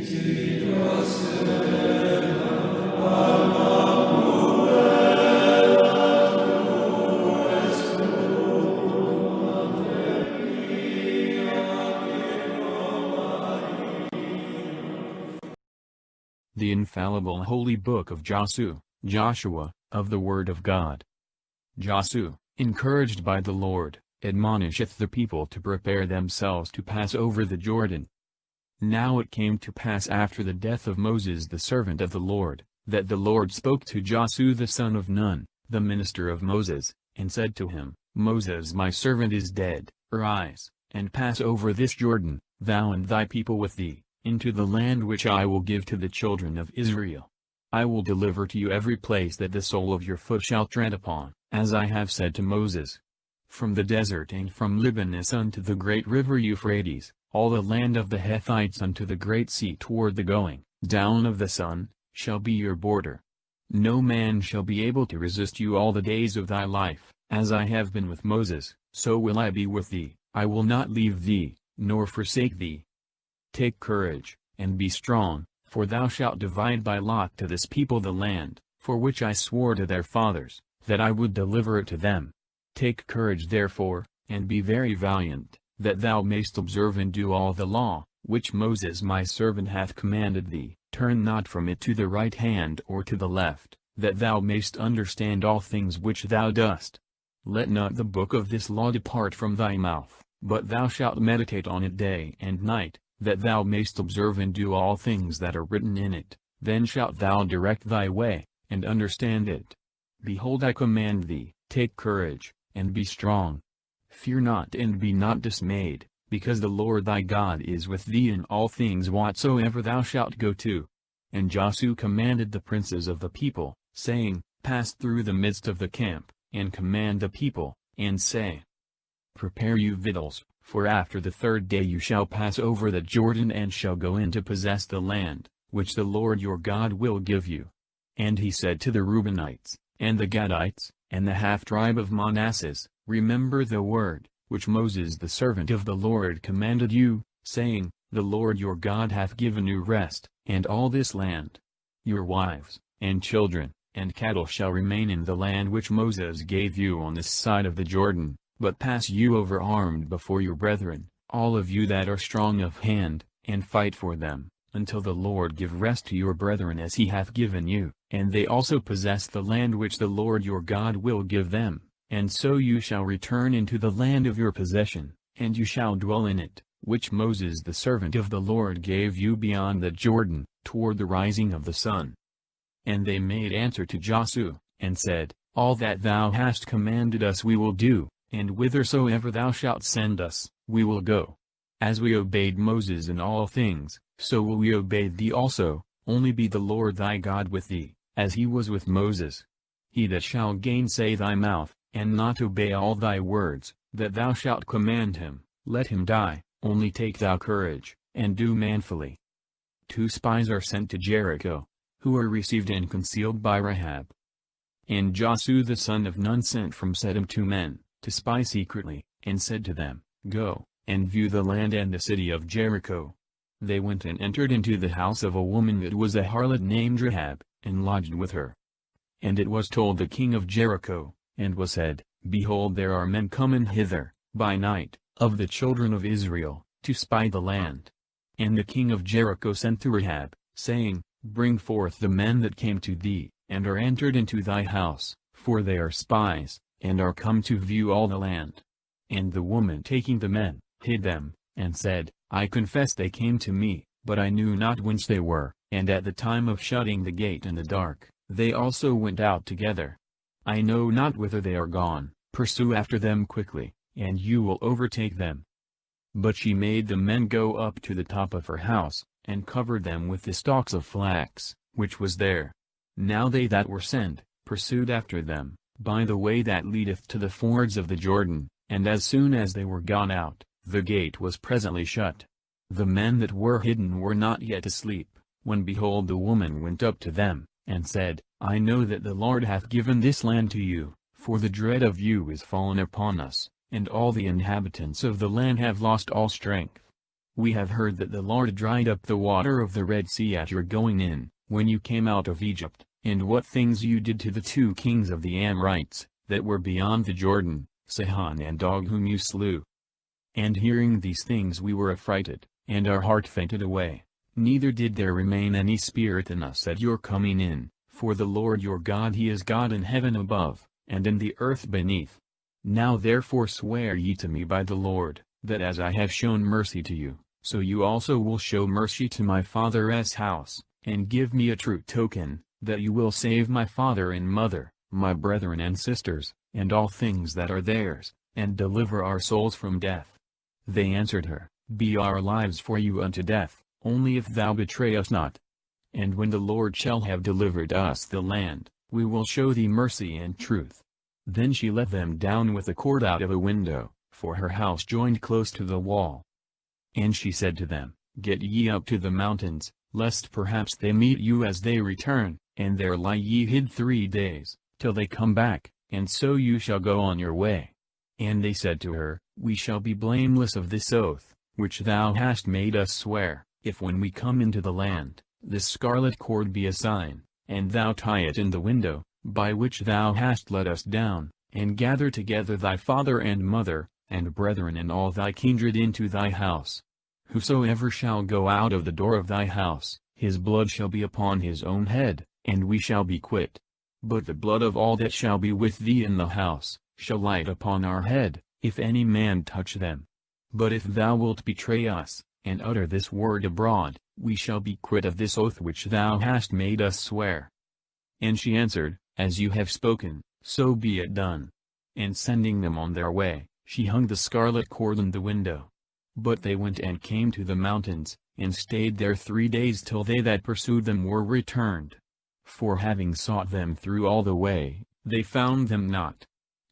The infallible holy book of Joshua, of the word of God. Joshua, encouraged by the Lord, admonisheth the people to prepare themselves to pass over the Jordan. Now it came to pass after the death of Moses the servant of the Lord, that the Lord spoke to Joshua the son of Nun, the minister of Moses, and said to him, Moses my servant is dead, arise, and pass over this Jordan, thou and thy people with thee, into the land which I will give to the children of Israel. I will deliver to you every place that the sole of your foot shall tread upon, as I have said to Moses. From the desert and from Libanus unto the great river Euphrates, all the land of the Hethites unto the great sea toward the going down of the sun, shall be your border. No man shall be able to resist you all the days of thy life, as I have been with Moses, so will I be with thee, I will not leave thee, nor forsake thee. Take courage, and be strong, for thou shalt divide by lot to this people the land, for which I swore to their fathers, that I would deliver it to them. Take courage therefore, and be very valiant, that thou mayst observe and do all the law, which Moses my servant hath commanded thee. Turn not from it to the right hand or to the left, that thou mayst understand all things which thou dost. Let not the book of this law depart from thy mouth, but thou shalt meditate on it day and night, that thou mayst observe and do all things that are written in it. Then shalt thou direct thy way, and understand it. Behold, I command thee, take courage, and be strong. Fear not and be not dismayed, because the Lord thy God is with thee in all things whatsoever thou shalt go to. And Joshua commanded the princes of the people, saying, Pass through the midst of the camp, and command the people, and say, Prepare you victuals, for after the third day you shall pass over the Jordan and shall go in to possess the land, which the Lord your God will give you. And he said to the Reubenites, and the Gadites, and the half-tribe of Manasseh, Remember the word, which Moses the servant of the Lord commanded you, saying, The Lord your God hath given you rest, and all this land. Your wives, and children, and cattle shall remain in the land which Moses gave you on this side of the Jordan, but pass you over armed before your brethren, all of you that are strong of hand, and fight for them, until the Lord give rest to your brethren as he hath given you, and they also possess the land which the Lord your God will give them. And so you shall return into the land of your possession, and you shall dwell in it, which Moses the servant of the Lord gave you beyond the Jordan, toward the rising of the sun. And they made answer to Joshua, and said, All that thou hast commanded us we will do, and whithersoever thou shalt send us, we will go. As we obeyed Moses in all things, so will we obey thee also, only be the Lord thy God with thee, as he was with Moses. He that shall gainsay thy mouth, and not obey all thy words, that thou shalt command him, let him die. Only take thou courage, and do manfully. 2 spies are sent to Jericho, who are received and concealed by Rahab. And Joshua the son of Nun sent from Shittim 2 men, to spy secretly, and said to them, Go, and view the land and the city of Jericho. They went and entered into the house of a woman that was a harlot named Rahab, and lodged with her. And it was told the king of Jericho, and was said, Behold, there are men coming hither, by night, of the children of Israel, to spy the land. And the king of Jericho sent to Rahab, saying, Bring forth the men that came to thee, and are entered into thy house, for they are spies, and are come to view all the land. And the woman taking the men, hid them, and said, I confess they came to me, but I knew not whence they were, and at the time of shutting the gate in the dark, they also went out together. I know not whither they are gone, pursue after them quickly, and you will overtake them. But she made the men go up to the top of her house, and covered them with the stalks of flax, which was there. Now they that were sent, pursued after them, by the way that leadeth to the fords of the Jordan, and as soon as they were gone out, the gate was presently shut. The men that were hidden were not yet asleep, when behold the woman went up to them, and said, I know that the Lord hath given this land to you, for the dread of you is fallen upon us, and all the inhabitants of the land have lost all strength. "We have heard that the Lord dried up the water of the Red Sea at your going in, when you came out of Egypt, and what things you did to the 2 kings of the Amorites, that were beyond the Jordan, Sihon and Og whom you slew. And hearing these things we were affrighted, and our heart fainted away, neither did there remain any spirit in us at your coming in, for the Lord your God He is God in heaven above, and in the earth beneath. Now therefore swear ye to me by the Lord, that as I have shown mercy to you, so you also will show mercy to my father's house, and give me a true token, that you will save my father and mother, my brethren and sisters, and all things that are theirs, and deliver our souls from death." They answered her, "Be our lives for you unto death, only if thou betray us not. And when the Lord shall have delivered us the land, we will show thee mercy and truth." Then she let them down with a cord out of a window, for her house joined close to the wall. And she said to them, "Get ye up to the mountains, lest perhaps they meet you as they return, and there lie ye hid 3 days, till they come back, and so you shall go on your way." And they said to her, "We shall be blameless of this oath, which thou hast made us swear, if when we come into the land, this scarlet cord be a sign, and thou tie it in the window, by which thou hast let us down, and gather together thy father and mother, and brethren and all thy kindred into thy house. Whosoever shall go out of the door of thy house, his blood shall be upon his own head, and we shall be quit. But the blood of all that shall be with thee in the house, shall light upon our head, if any man touch them. But if thou wilt betray us, and utter this word abroad, we shall be quit of this oath which thou hast made us swear." And she answered, "As you have spoken, so be it done." And sending them on their way, she hung the scarlet cord in the window. But they went and came to the mountains, and stayed there 3 days till they that pursued them were returned. For having sought them through all the way, they found them not.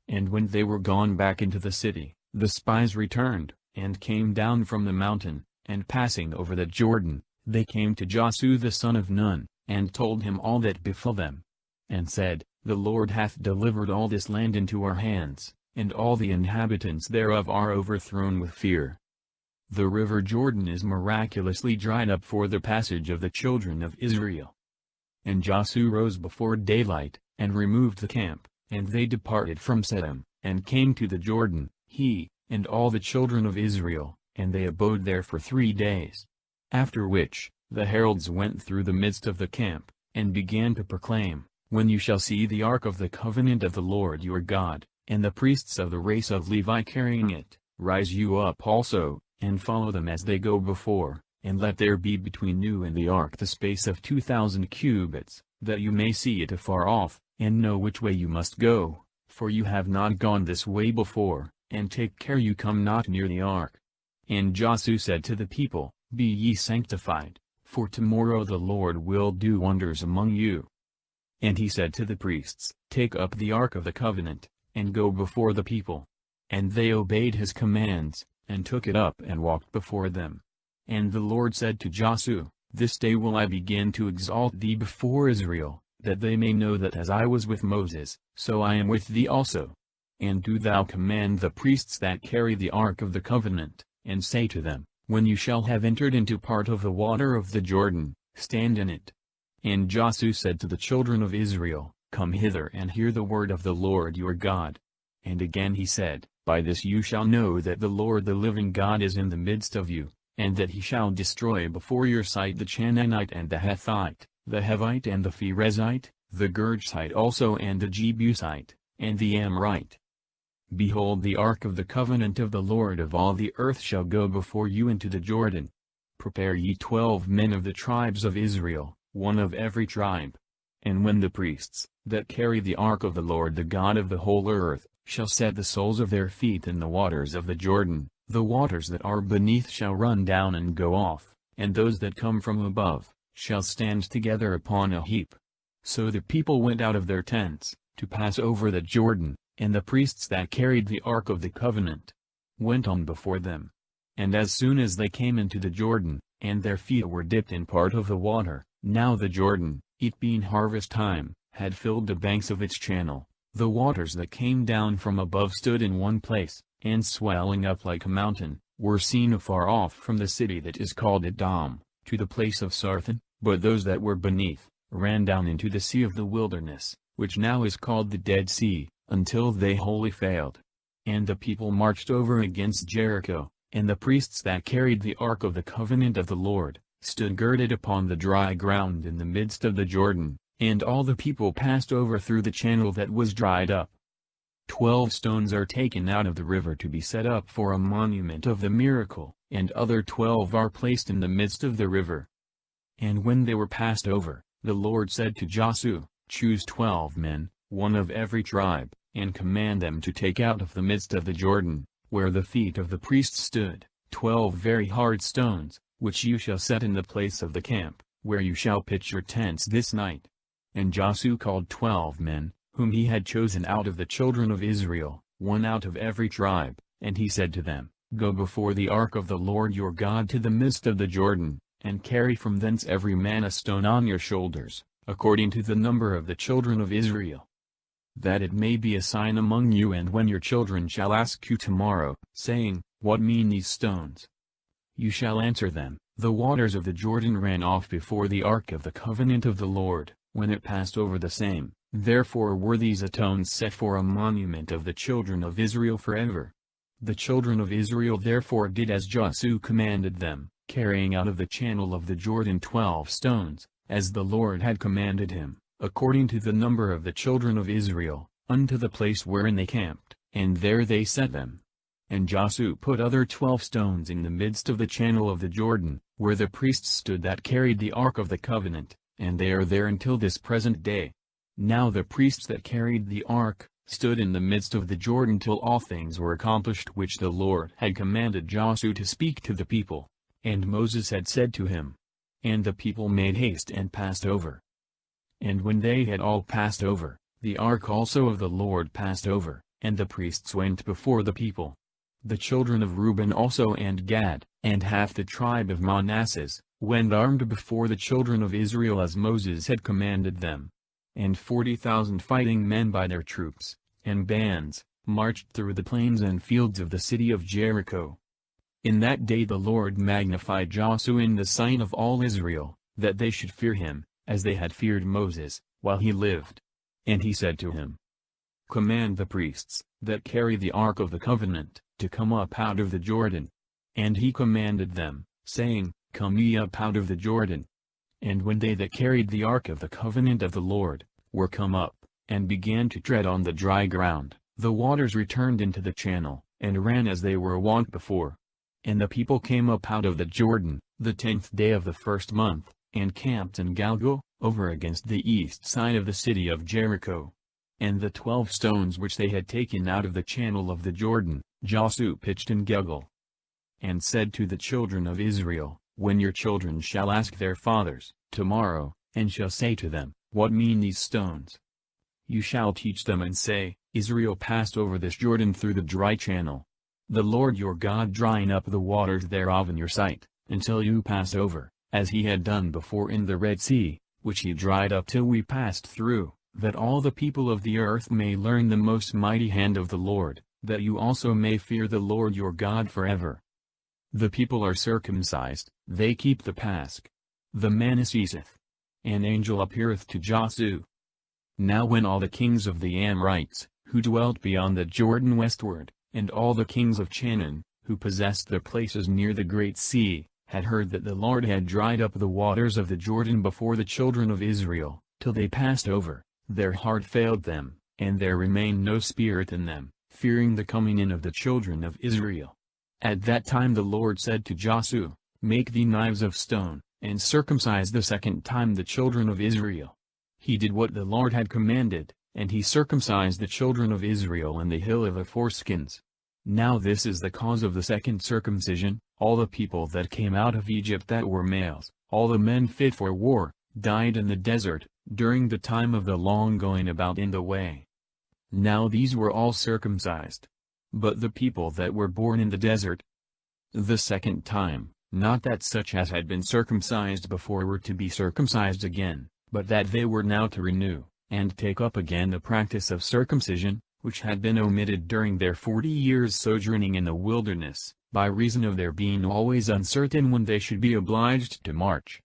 And when they were gone back into the city, the spies returned, and came down from the mountain, and passing over the Jordan, they came to Josiah the son of Nun, and told him all that befell them. And said, "The Lord hath delivered all this land into our hands, and all the inhabitants thereof are overthrown with fear." The river Jordan is miraculously dried up for the passage of the children of Israel. And Josiah rose before daylight, and removed the camp, and they departed from Shittim, and came to the Jordan, he, and all the children of Israel, and they abode there for 3 days. After which, the heralds went through the midst of the camp, and began to proclaim, "When you shall see the ark of the covenant of the Lord your God, and the priests of the race of Levi carrying it, rise you up also, and follow them as they go before, and let there be between you and the ark the space of 2,000 cubits, that you may see it afar off, and know which way you must go, for you have not gone this way before, and take care you come not near the ark." And Josiah said to the people, "Be ye sanctified, for tomorrow the Lord will do wonders among you." And he said to the priests, "Take up the ark of the covenant, and go before the people." And they obeyed his commands, and took it up and walked before them. And the Lord said to Josiah, "This day will I begin to exalt thee before Israel, that they may know that as I was with Moses, so I am with thee also. And do thou command the priests that carry the ark of the covenant, and say to them, When you shall have entered into part of the water of the Jordan, stand in it." And Josiah said to the children of Israel, "Come hither and hear the word of the Lord your God." And again he said, "By this you shall know that the Lord the living God is in the midst of you, and that he shall destroy before your sight the Canaanite and the Hethite, the Hivite and the Pherezite, the Girgashite also and the Jebusite, and the Amorite. Behold, the ark of the covenant of the Lord of all the earth shall go before you into the Jordan. Prepare ye 12 men of the tribes of Israel, one of every tribe. And when the priests, that carry the ark of the Lord the God of the whole earth, shall set the soles of their feet in the waters of the Jordan, the waters that are beneath shall run down and go off, and those that come from above, shall stand together upon a heap. So the people went out of their tents, to pass over the Jordan, and the priests that carried the ark of the covenant went on before them. And as soon as they came into the Jordan, and their feet were dipped in part of the water, now the Jordan, it being harvest time, had filled the banks of its channel, the waters that came down from above stood in one place, and swelling up like a mountain, were seen afar off from the city that is called Edom, to the place of Sarthan, but those that were beneath, ran down into the sea of the wilderness, which now is called the Dead Sea, until they wholly failed. And the people marched over against Jericho, and the priests that carried the ark of the covenant of the Lord, stood girded upon the dry ground in the midst of the Jordan, and all the people passed over through the channel that was dried up. 12 stones are taken out of the river to be set up for a monument of the miracle, and other 12 are placed in the midst of the river. And when they were passed over, the Lord said to Joshua, Choose 12 men, one of every tribe, and command them to take out of the midst of the Jordan, where the feet of the priests stood, 12 very hard stones, which you shall set in the place of the camp, where you shall pitch your tents this night. And Joshua called 12 men, whom he had chosen out of the children of Israel, one out of every tribe, and he said to them, Go before the ark of the Lord your God to the midst of the Jordan, and carry from thence every man a stone on your shoulders, according to the number of the children of Israel. That it may be a sign among you, and when your children shall ask you tomorrow, saying, What mean these stones? You shall answer them, The waters of the Jordan ran off before the ark of the covenant of the Lord, when it passed over the same. Therefore were these stones set for a monument of the children of Israel forever. The children of Israel therefore did as Joshua commanded them, carrying out of the channel of the Jordan 12 stones, as the Lord had commanded him, according to the number of the children of Israel, unto the place wherein they camped, and there they set them. And Joshua put other 12 stones in the midst of the channel of the Jordan, where the priests stood that carried the ark of the covenant, and they are there until this present day. Now the priests that carried the ark, stood in the midst of the Jordan till all things were accomplished which the Lord had commanded Joshua to speak to the people, and Moses had said to him. And the people made haste and passed over. And when they had all passed over, the ark also of the Lord passed over, and the priests went before the people. The children of Reuben also and Gad, and half the tribe of Manasseh, went armed before the children of Israel as Moses had commanded them. And 40,000 fighting men by their troops, and bands, marched through the plains and fields of the city of Jericho. In that day the Lord magnified Joshua in the sight of all Israel, that they should fear him, as they had feared Moses, while he lived. And he said to him, Command the priests, that carry the ark of the covenant, to come up out of the Jordan. And he commanded them, saying, Come ye up out of the Jordan. And when they that carried the ark of the covenant of the Lord, were come up, and began to tread on the dry ground, the waters returned into the channel, and ran as they were wont before. And the people came up out of the Jordan, the 10th day of the first month, and camped in Gilgal, over against the east side of the city of Jericho. And the 12 stones which they had taken out of the channel of the Jordan, Joshua pitched in Gilgal. And said to the children of Israel, When your children shall ask their fathers, tomorrow, and shall say to them, What mean these stones? You shall teach them and say, Israel passed over this Jordan through the dry channel. The Lord your God drying up the waters thereof in your sight, until you pass over, as he had done before in the Red Sea, which he dried up till we passed through, that all the people of the earth may learn the most mighty hand of the Lord, that you also may fear the Lord your God forever. The people are circumcised, they keep the Pasch. The manna ceaseth. An angel appeareth to Joshua. Now when all the kings of the Amorites, who dwelt beyond the Jordan westward, and all the kings of Canaan, who possessed the places near the great sea, had heard that the Lord had dried up the waters of the Jordan before the children of Israel, till they passed over, their heart failed them, and there remained no spirit in them, fearing the coming in of the children of Israel. At that time the Lord said to Joshua, Make thee knives of stone, and circumcise the second time the children of Israel. He did what the Lord had commanded, and he circumcised the children of Israel in the hill of the foreskins. Now this is the cause of the second circumcision: all the people that came out of Egypt that were males, all the men fit for war, died in the desert, during the time of the long going about in the way. Now these were all circumcised. But the people that were born in the desert, the second time, not that such as had been circumcised before were to be circumcised again, but that they were now to renew, and take up again the practice of circumcision, which had been omitted during their 40 years sojourning in the wilderness, by reason of their being always uncertain when they should be obliged to march.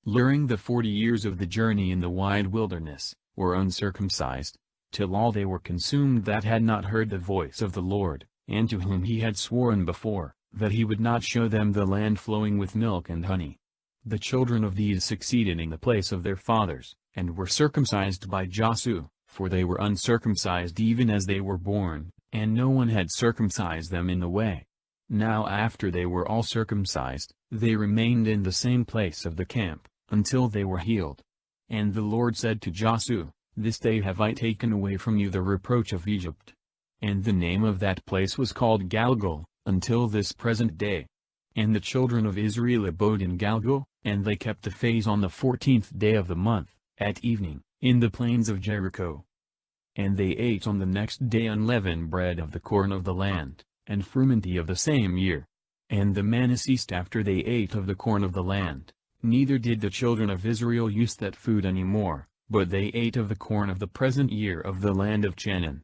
During the 40 years of the journey in the wide wilderness, were uncircumcised, till all they were consumed that had not heard the voice of the Lord, and to whom he had sworn before, that he would not show them the land flowing with milk and honey. The children of these succeeded in the place of their fathers, and were circumcised by Josiah, for they were uncircumcised even as they were born, and no one had circumcised them in the way. Now after they were all circumcised, they remained in the same place of the camp, until they were healed. And the Lord said to Josiah, This day have I taken away from you the reproach of Egypt. And the name of that place was called Galgal, until this present day. And the children of Israel abode in Galgal, and they kept the feast on the 14th day of the month, at evening, in the plains of Jericho. And they ate on the next day unleavened bread of the corn of the land, and frumenty of the same year. And the manna ceased after they ate of the corn of the land, neither did the children of Israel use that food any more, but they ate of the corn of the present year of the land of Canaan.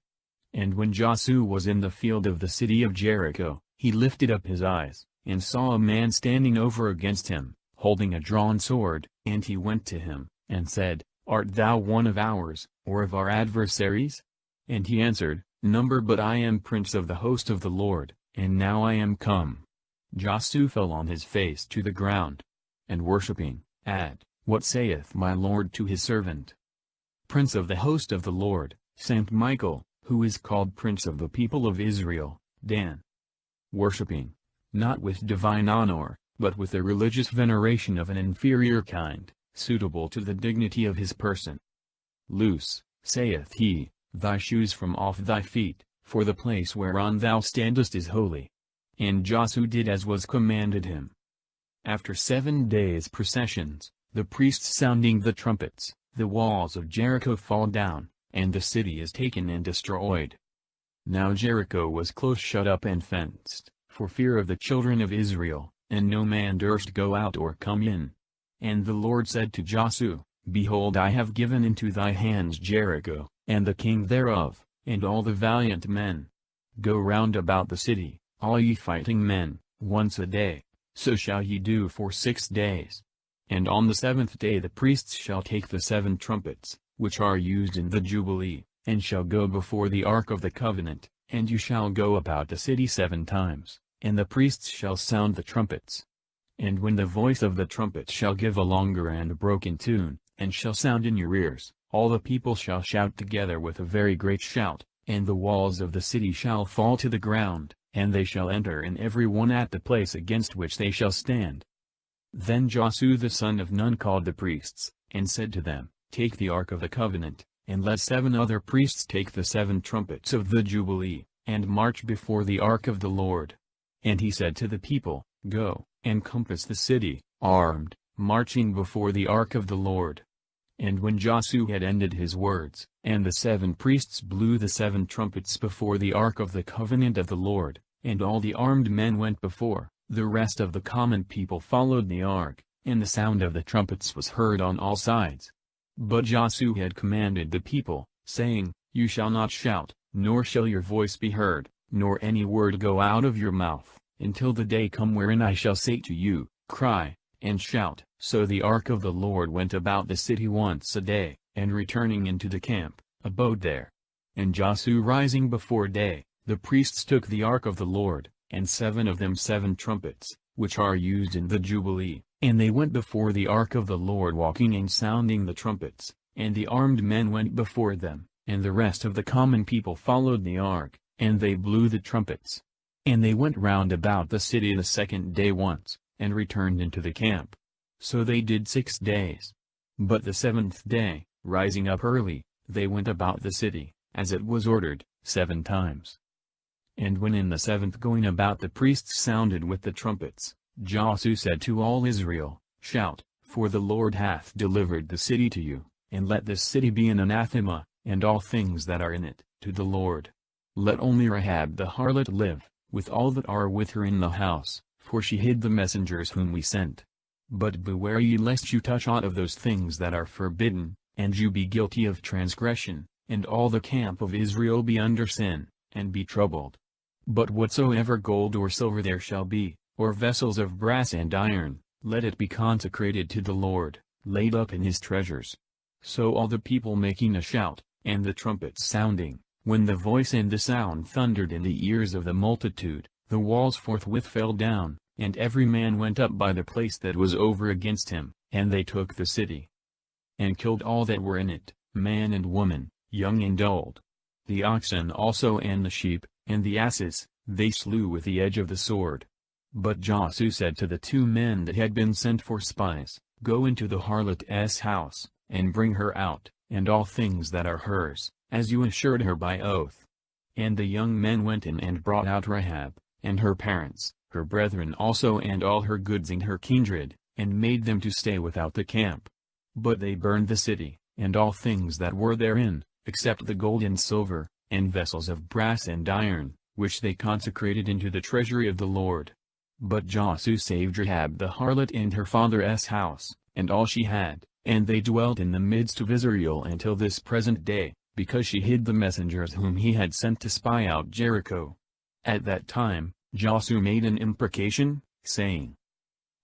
And when Josiah was in the field of the city of Jericho, he lifted up his eyes, and saw a man standing over against him, holding a drawn sword, and he went to him, and said, Art thou one of ours, or of our adversaries? And he answered, Number but I am prince of the host of the Lord, and now I am come. Josiah fell on his face to the ground, and worshipping, add, What saith my Lord to his servant? Prince of the host of the Lord, Saint Michael, who is called Prince of the people of Israel, Dan. Worshipping, not with divine honor, but with a religious veneration of an inferior kind, suitable to the dignity of his person. Loose, saith he, thy shoes from off thy feet, for the place whereon thou standest is holy. And Josiah did as was commanded him. After 7 days' processions, the priests sounding the trumpets, the walls of Jericho fall down, and the city is taken and destroyed. Now Jericho was close shut up and fenced, for fear of the children of Israel, and no man durst go out or come in. And the Lord said to Josiah, Behold, I have given into thy hands Jericho, and the king thereof, and all the valiant men. Go round about the city, all ye fighting men, once a day, so shall ye do for 6 days. And on the 7th day the priests shall take the 7 trumpets, which are used in the Jubilee, and shall go before the ark of the covenant, and you shall go about the city 7 times, and the priests shall sound the trumpets. And when the voice of the trumpet shall give a longer and broken tune, and shall sound in your ears, all the people shall shout together with a very great shout, and the walls of the city shall fall to the ground, and they shall enter in every one at the place against which they shall stand. Then Josiah the son of Nun called the priests, and said to them, Take the ark of the covenant, and let 7 other priests take the 7 trumpets of the Jubilee, and march before the ark of the Lord. And he said to the people, Go, and compass the city, armed, marching before the ark of the Lord. And when Josiah had ended his words, and the 7 priests blew the 7 trumpets before the ark of the covenant of the Lord, and all the armed men went before, the rest of the common people followed the ark, and the sound of the trumpets was heard on all sides. But Josiah had commanded the people, saying, You shall not shout, nor shall your voice be heard, nor any word go out of your mouth, until the day come wherein I shall say to you, Cry, and shout. So the ark of the Lord went about the city once a day, and returning into the camp, abode there. And Josiah rising before day, the priests took the ark of the Lord, and 7 of them 7 trumpets, which are used in the Jubilee, and they went before the ark of the Lord walking and sounding the trumpets, and the armed men went before them, and the rest of the common people followed the ark, and they blew the trumpets. And they went round about the city the 2nd day once, and returned into the camp. So they did 6 days. But the 7th day, rising up early, they went about the city, as it was ordered, 7 times. And when in the 7th going about the priests sounded with the trumpets, Josiah said to all Israel, Shout, for the Lord hath delivered the city to you, and let this city be an anathema, and all things that are in it, to the Lord. Let only Rahab the harlot live, with all that are with her in the house, for she hid the messengers whom we sent. But beware ye lest you touch aught of those things that are forbidden, and you be guilty of transgression, and all the camp of Israel be under sin, and be troubled. But whatsoever gold or silver there shall be, or vessels of brass and iron, let it be consecrated to the Lord, laid up in his treasures. So all the people making a shout, and the trumpets sounding, when the voice and the sound thundered in the ears of the multitude, the walls forthwith fell down, and every man went up by the place that was over against him, and they took the city, and killed all that were in it, man and woman, young and old. The oxen also and the sheep, and the asses, they slew with the edge of the sword. But Josiah said to the 2 men that had been sent for spies, Go into the harlot's house, and bring her out, and all things that are hers, as you assured her by oath. And the young men went in and brought out Rahab, and her parents, her brethren also and all her goods and her kindred, and made them to stay without the camp. But they burned the city, and all things that were therein, except the gold and silver, and vessels of brass and iron, which they consecrated into the treasury of the Lord. But Josiah saved Rahab the harlot and her father's house, and all she had, and they dwelt in the midst of Israel until this present day, because she hid the messengers whom he had sent to spy out Jericho. At that time, Josiah made an imprecation, saying,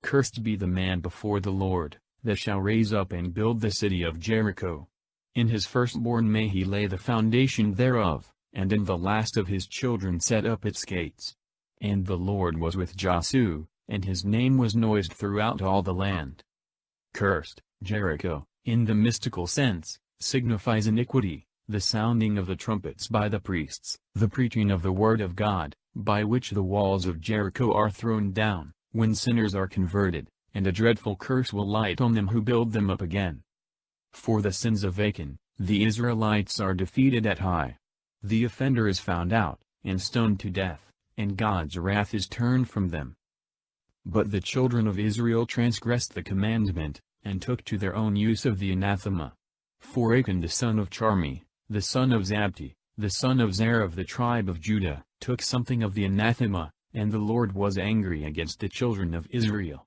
Cursed be the man before the Lord, that shall raise up and build the city of Jericho. In his firstborn may he lay the foundation thereof, and in the last of his children set up its gates. And the Lord was with Josiah, and his name was noised throughout all the land. Cursed, Jericho, in the mystical sense, signifies iniquity, the sounding of the trumpets by the priests, the preaching of the word of God, by which the walls of Jericho are thrown down, when sinners are converted, and a dreadful curse will light on them who build them up again. For the sins of Achan, the Israelites are defeated at Hai. The offender is found out, and stoned to death, and God's wrath is turned from them. But the children of Israel transgressed the commandment, and took to their own use of the anathema. For Achan the son of Charmi, the son of Zabdi, the son of Zerah of the tribe of Judah, took something of the anathema, and the Lord was angry against the children of Israel.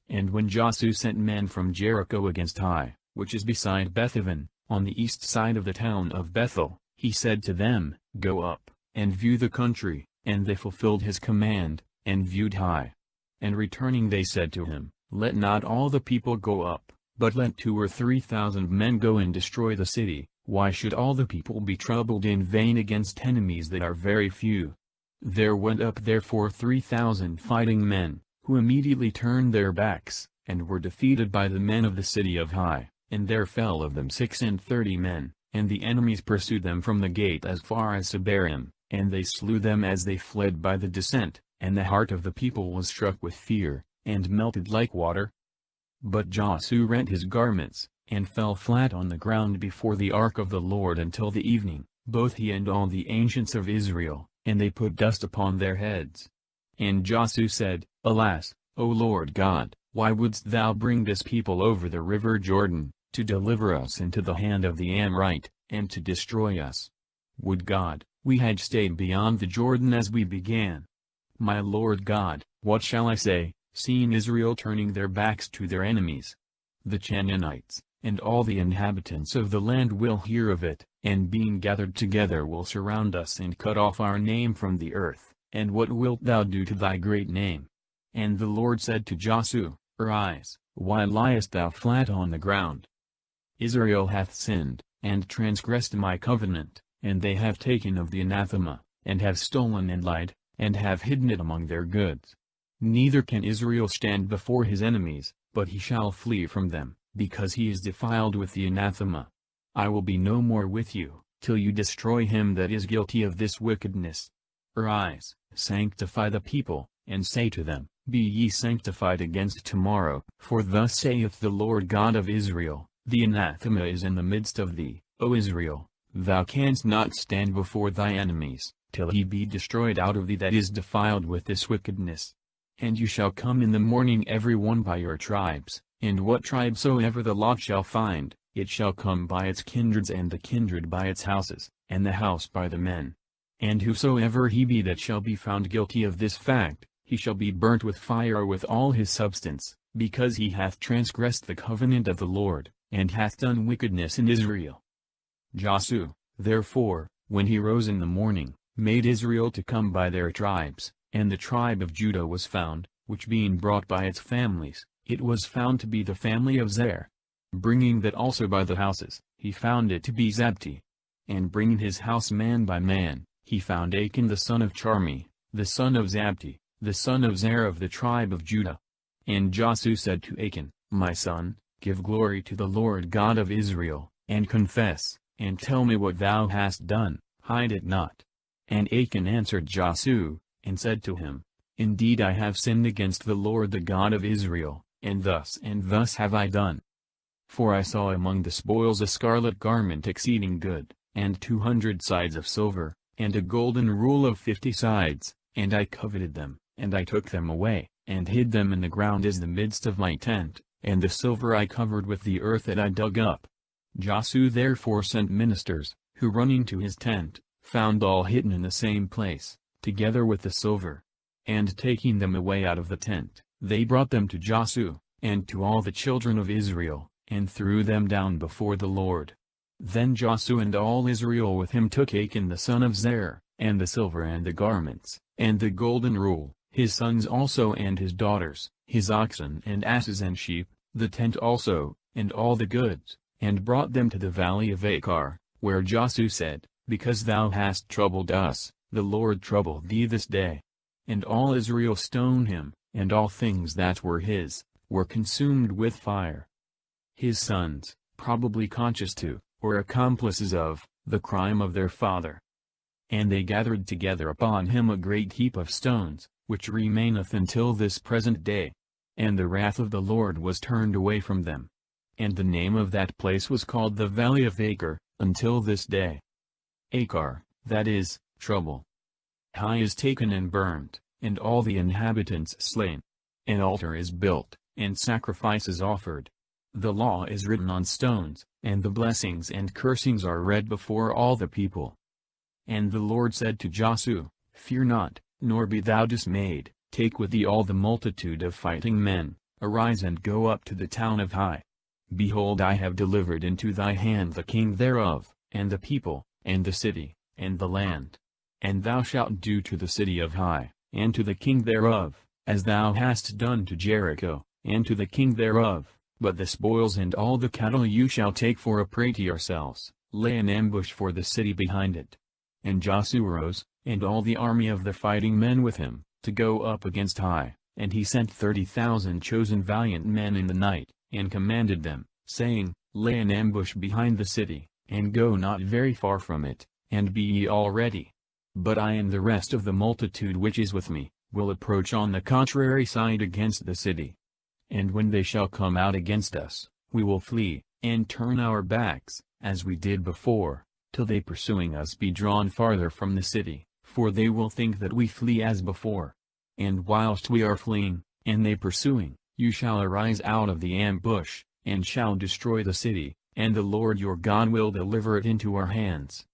And when Josiah sent men from Jericho against Hai, which is beside Bethaven, on the east side of the town of Bethel, he said to them, Go up, and view the country, and they fulfilled his command, and viewed Hai. And returning they said to him, Let not all the people go up, but let 2,000 or 3,000 men go and destroy the city. Why should all the people be troubled in vain against enemies that are very few? There went up therefore 3,000 fighting men, who immediately turned their backs, and were defeated by the men of the city of Hai, and there fell of them 36 men, and the enemies pursued them from the gate as far as Sebarim, and they slew them as they fled by the descent, and the heart of the people was struck with fear, and melted like water. But Josiah rent his garments, and fell flat on the ground before the ark of the Lord until the evening, both he and all the ancients of Israel, and they put dust upon their heads. And Josiah said, Alas, O Lord God, why wouldst thou bring this people over the river Jordan, to deliver us into the hand of the Amorite, and to destroy us? Would God, we had stayed beyond the Jordan as we began. My Lord God, what shall I say, seeing Israel turning their backs to their enemies? The Canaanites, and all the inhabitants of the land will hear of it, and being gathered together will surround us and cut off our name from the earth. And what wilt thou do to thy great name? And the Lord said to Josiah, Arise, why liest thou flat on the ground? Israel hath sinned, and transgressed my covenant, and they have taken of the anathema, and have stolen and lied, and have hidden it among their goods. Neither can Israel stand before his enemies, but he shall flee from them, because he is defiled with the anathema. I will be no more with you, till you destroy him that is guilty of this wickedness. Arise, sanctify the people, and say to them, Be ye sanctified against tomorrow, for thus saith the Lord God of Israel, The anathema is in the midst of thee, O Israel, thou canst not stand before thy enemies, till he be destroyed out of thee that is defiled with this wickedness. And you shall come in the morning every one by your tribes, and what tribe soever the lot shall find, it shall come by its kindreds, and the kindred by its houses, and the house by the men. And whosoever he be that shall be found guilty of this fact, he shall be burnt with fire with all his substance, because he hath transgressed the covenant of the Lord, and hath done wickedness in Israel. Josiah, Therefore, when he rose in the morning, made Israel to come by their tribes, and the tribe of Judah was found, which being brought by its families, it was found to be the family of Zer. Bringing that also by the houses, he found it to be Zabdi. And bringing his house man by man, he found Achan the son of Charmi, the son of Zabdi, the son of Zer of the tribe of Judah. And Josiah said to Achan, My son, give glory to the Lord God of Israel, and confess, and tell me what thou hast done, hide it not. And Achan answered Josiah, and said to him, Indeed I have sinned against the Lord the God of Israel, and thus have I done. For I saw among the spoils a scarlet garment exceeding good, and 200 sides of silver, and a golden rule of 50 sides, and I coveted them, and I took them away, and hid them in the ground as the midst of my tent, and the silver I covered with the earth that I dug up. Josiah therefore sent ministers, who running to his tent, found all hidden in the same place, together with the silver. And taking them away out of the tent, they brought them to Josiah, and to all the children of Israel, and threw them down before the Lord. Then Josiah and all Israel with him took Achan the son of Zer, and the silver and the garments, and the golden rule, his sons also and his daughters, his oxen and asses and sheep, the tent also, and all the goods, and brought them to the valley of Achor, where Josiah said, Because thou hast troubled us, the Lord trouble thee this day. And all Israel stoned him, and all things that were his, were consumed with fire. His sons, probably conscious to, or accomplices of, the crime of their father. And they gathered together upon him a great heap of stones, which remaineth until this present day. And the wrath of the Lord was turned away from them. And the name of that place was called the Valley of Achor, until this day. Achor, that is, trouble. High is taken and burned, and all the inhabitants slain. An altar is built, and sacrifices offered. The law is written on stones, and the blessings and cursings are read before all the people. And the Lord said to Josiah, Fear not, nor be thou dismayed, take with thee all the multitude of fighting men, arise and go up to the town of Hai. Behold, I have delivered into thy hand the king thereof, and the people, and the city, and the land. And thou shalt do to the city of Hai, and to the king thereof, as thou hast done to Jericho, and to the king thereof, but the spoils and all the cattle you shall take for a prey to yourselves, lay an ambush for the city behind it. And Josiah rose, and all the army of the fighting men with him, to go up against Hai, and he sent 30,000 chosen valiant men in the night, and commanded them, saying, Lay an ambush behind the city, and go not very far from it, and be ye all ready. But I and the rest of the multitude which is with me, will approach on the contrary side against the city. And when they shall come out against us, we will flee, and turn our backs, as we did before, till they pursuing us be drawn farther from the city, for they will think that we flee as before. And whilst we are fleeing, and they pursuing, you shall arise out of the ambush, and shall destroy the city, and the Lord your God will deliver it into our hands.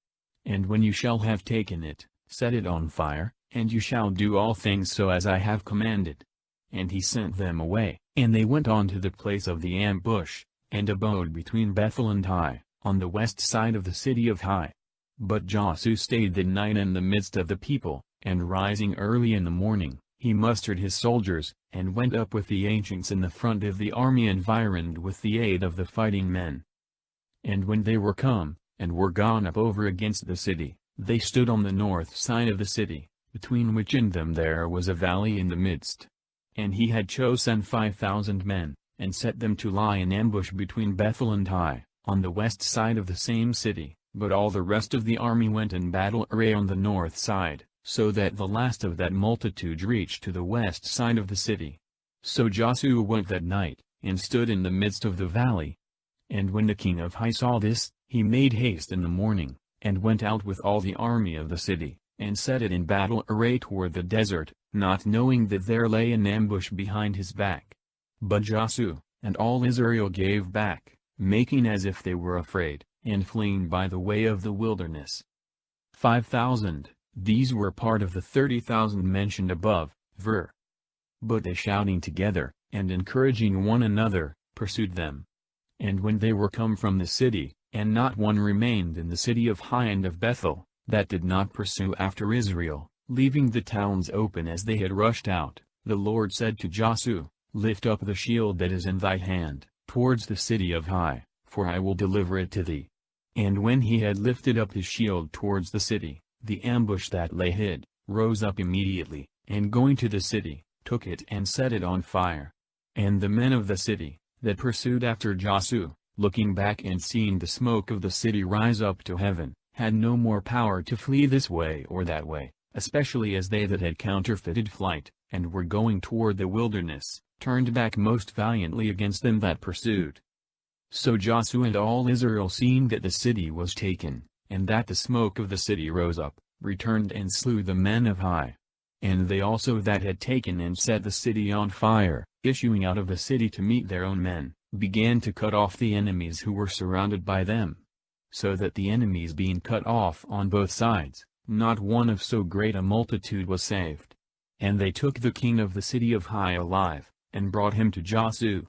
And when you shall have taken it, set it on fire, and you shall do all things so as I have commanded. And he sent them away, and they went on to the place of the ambush, and abode between Bethel and Hai, on the west side of the city of Hai. But Josiah stayed the night in the midst of the people, and rising early in the morning, he mustered his soldiers, and went up with the ancients in the front of the army environed with the aid of the fighting men. And when they were come, and were gone up over against the city, they stood on the north side of the city, between which and them there was a valley in the midst. And he had chosen 5,000 men, and set them to lie in ambush between Bethel and Hai, on the west side of the same city, but all the rest of the army went in battle array on the north side, so that the last of that multitude reached to the west side of the city. So Josiah went that night, and stood in the midst of the valley. And when the king of Hai saw this, he made haste in the morning, and went out with all the army of the city, and set it in battle array toward the desert, not knowing that there lay an ambush behind his back. But Josiah, and all Israel gave back, making as if they were afraid, and fleeing by the way of the wilderness. 5,000, these were part of the 30,000 mentioned above, ver. But they shouting together, and encouraging one another, pursued them. And when they were come from the city, and not one remained in the city of Hai and of Bethel, that did not pursue after Israel, leaving the towns open as they had rushed out. The Lord said to Joshua, Lift up the shield that is in thy hand, towards the city of Hai, for I will deliver it to thee. And when he had lifted up his shield towards the city, the ambush that lay hid, rose up immediately, and going to the city, took it and set it on fire. And the men of the city, that pursued after Joshua, looking back and seeing the smoke of the city rise up to heaven, had no more power to flee this way or that way, especially as they that had counterfeited flight, and were going toward the wilderness, turned back most valiantly against them that pursued. So Joshua and all Israel, seeing that the city was taken, and that the smoke of the city rose up, returned and slew the men of Hai. And they also that had taken and set the city on fire, issuing out of the city to meet their own men, began to cut off the enemies who were surrounded by them. So that the enemies being cut off on both sides, not one of so great a multitude was saved. And they took the king of the city of Hai alive, and brought him to Joshua.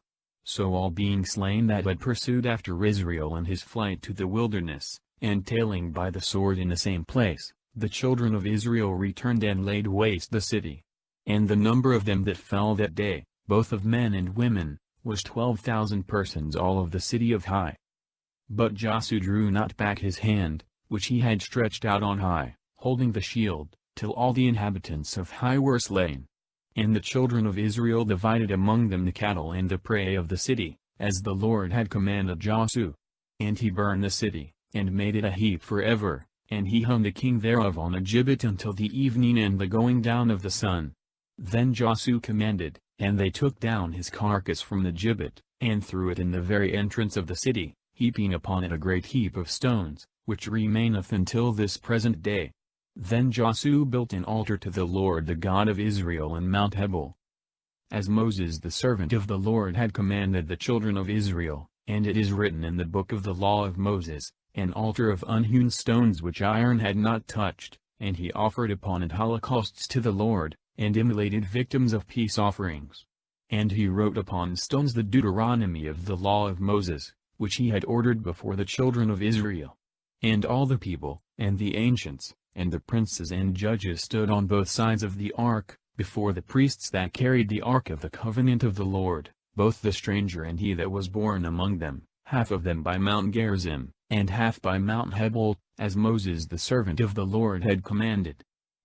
So all being slain that had pursued after Israel in his flight to the wilderness, and tailing by the sword in the same place, the children of Israel returned and laid waste the city. And the number of them that fell that day, both of men and women, was 12,000 persons, all of the city of Hai. But Joshua drew not back his hand, which he had stretched out on high, holding the shield, till all the inhabitants of Hai were slain. And the children of Israel divided among them the cattle and the prey of the city, as the Lord had commanded Joshua. And he burned the city, and made it a heap forever, and he hung the king thereof on a gibbet until the evening and the going down of the sun. Then Joshua commanded, and they took down his carcass from the gibbet, and threw it in the very entrance of the city, heaping upon it a great heap of stones, which remaineth until this present day. Then Joshua built an altar to the Lord the God of Israel in Mount Ebal, as Moses the servant of the Lord had commanded the children of Israel, and it is written in the book of the law of Moses, an altar of unhewn stones which iron had not touched, and he offered upon it holocausts to the Lord, and immolated victims of peace offerings. And he wrote upon stones the Deuteronomy of the law of Moses, which he had ordered before the children of Israel. And all the people, and the ancients, and the princes and judges stood on both sides of the ark, before the priests that carried the ark of the covenant of the Lord, both the stranger and he that was born among them, half of them by Mount Gerizim, and half by Mount Hebal, as Moses the servant of the Lord had commanded.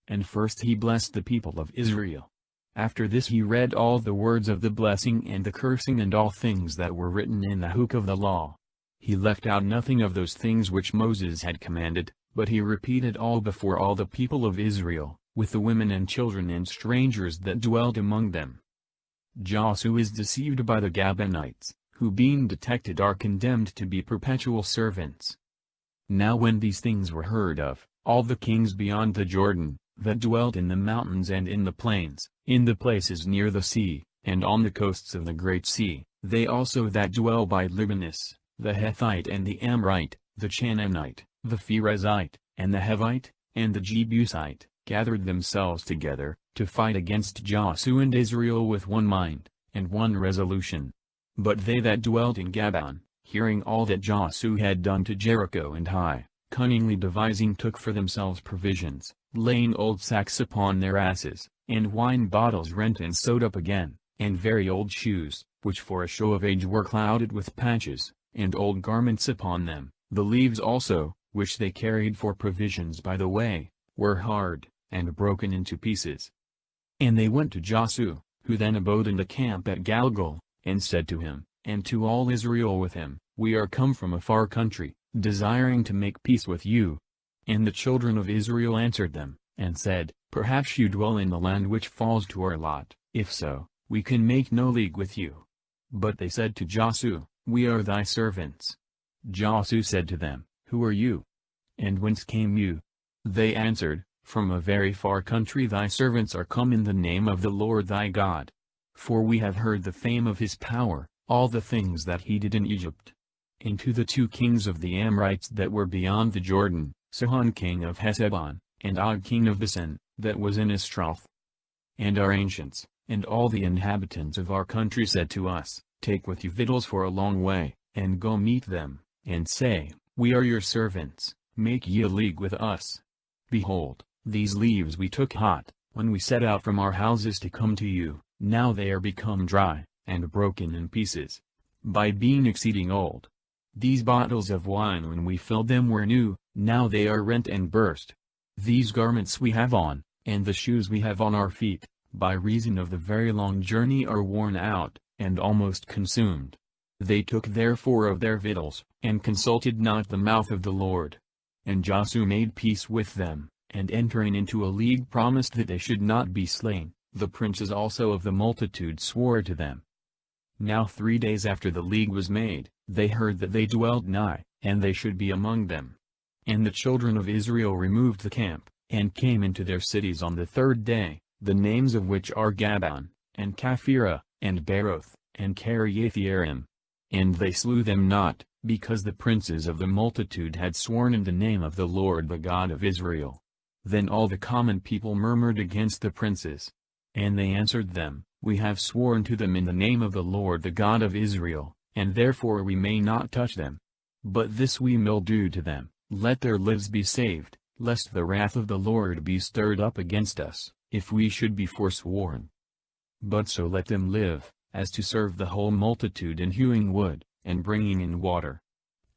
And first he blessed the people of Israel. After this he read all the words of the blessing and the cursing and all things that were written in the book of the law. He left out nothing of those things which Moses had commanded, but he repeated all before all the people of Israel, with the women and children and strangers that dwelt among them. Joshua is deceived by the Gibeonites, who being detected are condemned to be perpetual servants. Now when these things were heard of, all the kings beyond the Jordan, that dwelt in the mountains and in the plains, in the places near the sea, and on the coasts of the great sea, they also that dwell by Libanus, the Hethite and the Amorite, the Canaanite, the Pherezite, and the Hivite, and the Jebusite, gathered themselves together, to fight against Joshua and Israel with one mind, and one resolution. But they that dwelt in Gabaon, hearing all that Joshua had done to Jericho and Hai, cunningly devising took for themselves provisions, laying old sacks upon their asses, and wine bottles rent and sewed up again, and very old shoes, which for a show of age were clouded with patches, and old garments upon them, the leaves also, which they carried for provisions by the way, were hard, and broken into pieces. And they went to Joshua, who then abode in the camp at Gilgal, and said to him, and to all Israel with him, We are come from a far country, desiring to make peace with you. And the children of Israel answered them, and said, Perhaps you dwell in the land which falls to our lot. If so, we can make no league with you. But they said to Joshua, We are thy servants. Joshua said to them, Who are you? And whence came you? They answered, From a very far country thy servants are come in the name of the Lord thy God. For we have heard the fame of his power, all the things that he did in Egypt. And to the two kings of the Amorites that were beyond the Jordan, Sihon king of Heshbon, and Og king of Bashan, that was in Ashtaroth. And our ancients, and all the inhabitants of our country said to us, Take with you victuals for a long way, and go meet them, and say, "We are your servants, make ye a league with us. Behold, these leaves we took hot, when we set out from our houses to come to you, now they are become dry, and broken in pieces, by being exceeding old. These bottles of wine when we filled them were new, now they are rent and burst. These garments we have on, and the shoes we have on our feet, by reason of the very long journey are worn out, and almost consumed." They took therefore of their victuals, and consulted not the mouth of the Lord. And Joshua made peace with them, and entering into a league promised that they should not be slain. The princes also of the multitude swore to them. Now 3 days after the league was made, they heard that they dwelt nigh, and they should be among them. And the children of Israel removed the camp, and came into their cities on the 3rd day, the names of which are Gabaon, and Kaphirah, and Beroth, and Kiriath-Jearim. And they slew them not, because the princes of the multitude had sworn in the name of the Lord the God of Israel. Then all the common people murmured against the princes. And they answered them, "We have sworn to them in the name of the Lord the God of Israel, and therefore we may not touch them. But this we will do to them, let their lives be saved, lest the wrath of the Lord be stirred up against us, if we should be forsworn. But so let them live, as to serve the whole multitude in hewing wood, and bringing in water."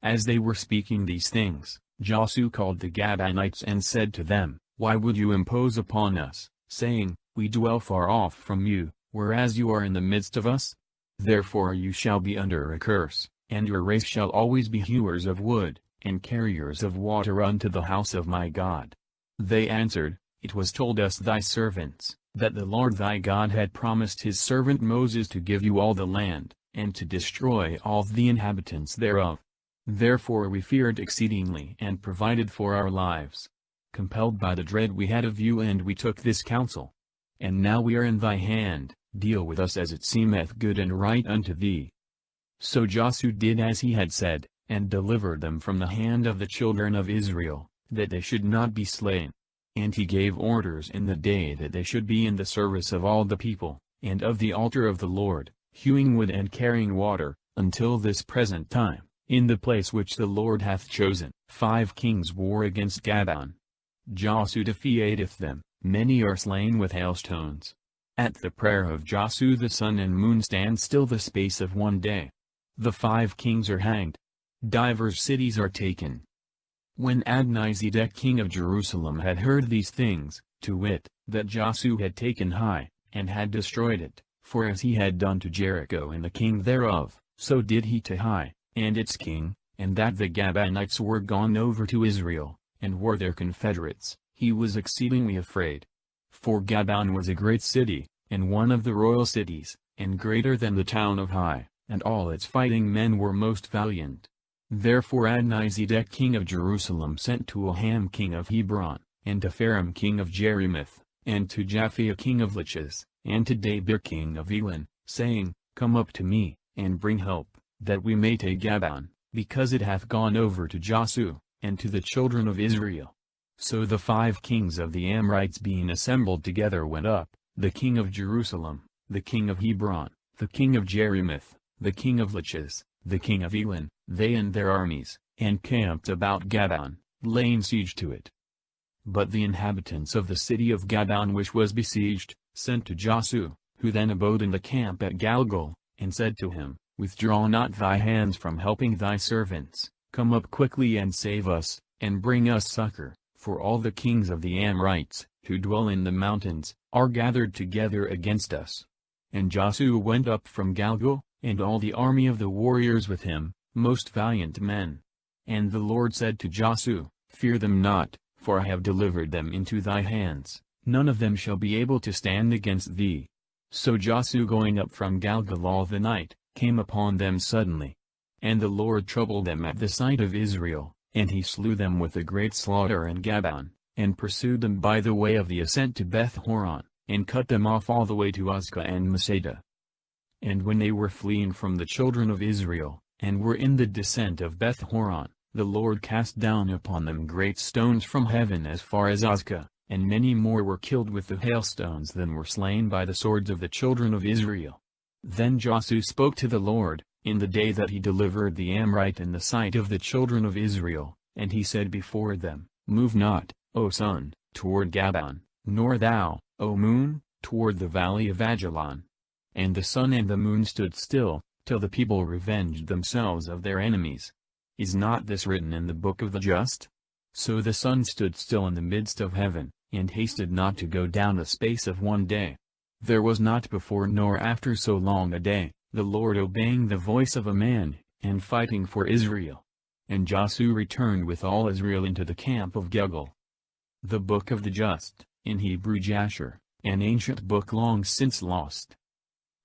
As they were speaking these things, Joshua called the Gabaonites and said to them, "Why would you impose upon us, saying, We dwell far off from you, whereas you are in the midst of us? Therefore you shall be under a curse, and your race shall always be hewers of wood, and carriers of water unto the house of my God." They answered, "It was told us thy servants, that the Lord thy God had promised his servant Moses to give you all the land, and to destroy all the inhabitants thereof. Therefore we feared exceedingly and provided for our lives. Compelled by the dread we had of you, and we took this counsel. And now we are in thy hand, deal with us as it seemeth good and right unto thee." So Joshua did as he had said, and delivered them from the hand of the children of Israel, that they should not be slain. And he gave orders in the day that they should be in the service of all the people, and of the altar of the Lord, hewing wood and carrying water, until this present time, in the place which the Lord hath chosen. 5 kings war against Gabaon. Joshua defeateth them, many are slain with hailstones. At the prayer of Joshua the sun and moon stand still the space of 1 day. The 5 kings are hanged. Divers cities are taken. When Adonizedek king of Jerusalem had heard these things, to wit, that Joshua had taken Hai, and had destroyed it, for as he had done to Jericho and the king thereof, so did he to Hai, and its king, and that the Gabaonites were gone over to Israel, and were their confederates, he was exceedingly afraid. For Gabaon was a great city, and one of the royal cities, and greater than the town of Hai, and all its fighting men were most valiant. Therefore Adonizedek king of Jerusalem sent to Aham king of Hebron, and to Pharam king of Jerimoth, and to Japhia king of Lachish, and to Debir king of Elan, saying, Come up to me, and bring help, that we may take Gabaon, because it hath gone over to Joshua, and to the children of Israel. So the 5 kings of the Amorites being assembled together went up, the king of Jerusalem, the king of Hebron, the king of Jerimoth, the king of Lachish, the king of Elan, they and their armies, and camped about Gabaon, laying siege to it. But the inhabitants of the city of Gabaon which was besieged, sent to Joshua, who then abode in the camp at Galgal, and said to him, Withdraw not thy hands from helping thy servants, come up quickly and save us, and bring us succor, for all the kings of the Amorites, who dwell in the mountains, are gathered together against us. And Joshua went up from Galgal, and all the army of the warriors with him, most valiant men. And the Lord said to Joshua, Fear them not, for I have delivered them into thy hands, none of them shall be able to stand against thee. So Joshua going up from Galgal all the night, came upon them suddenly. And the Lord troubled them at the sight of Israel, and he slew them with a great slaughter in Gabaon, and pursued them by the way of the ascent to Beth-horon, and cut them off all the way to Azekah and Masada. And when they were fleeing from the children of Israel, and were in the descent of Beth-horon, the Lord cast down upon them great stones from heaven as far as Azekah, and many more were killed with the hailstones than were slain by the swords of the children of Israel. Then Joshua spoke to the Lord, in the day that he delivered the Amorite in the sight of the children of Israel, and he said before them, Move not, O sun, toward Gabaon, nor thou, O moon, toward the valley of Ajalon. And the sun and the moon stood still, till the people revenged themselves of their enemies. Is not this written in the book of the just? So the sun stood still in the midst of heaven, and hasted not to go down a space of 1 day. There was not before nor after so long a day, the Lord obeying the voice of a man, and fighting for Israel. And Joshua returned with all Israel into the camp of Gilgal. The Book of the Just, in Hebrew Jasher, an ancient book long since lost.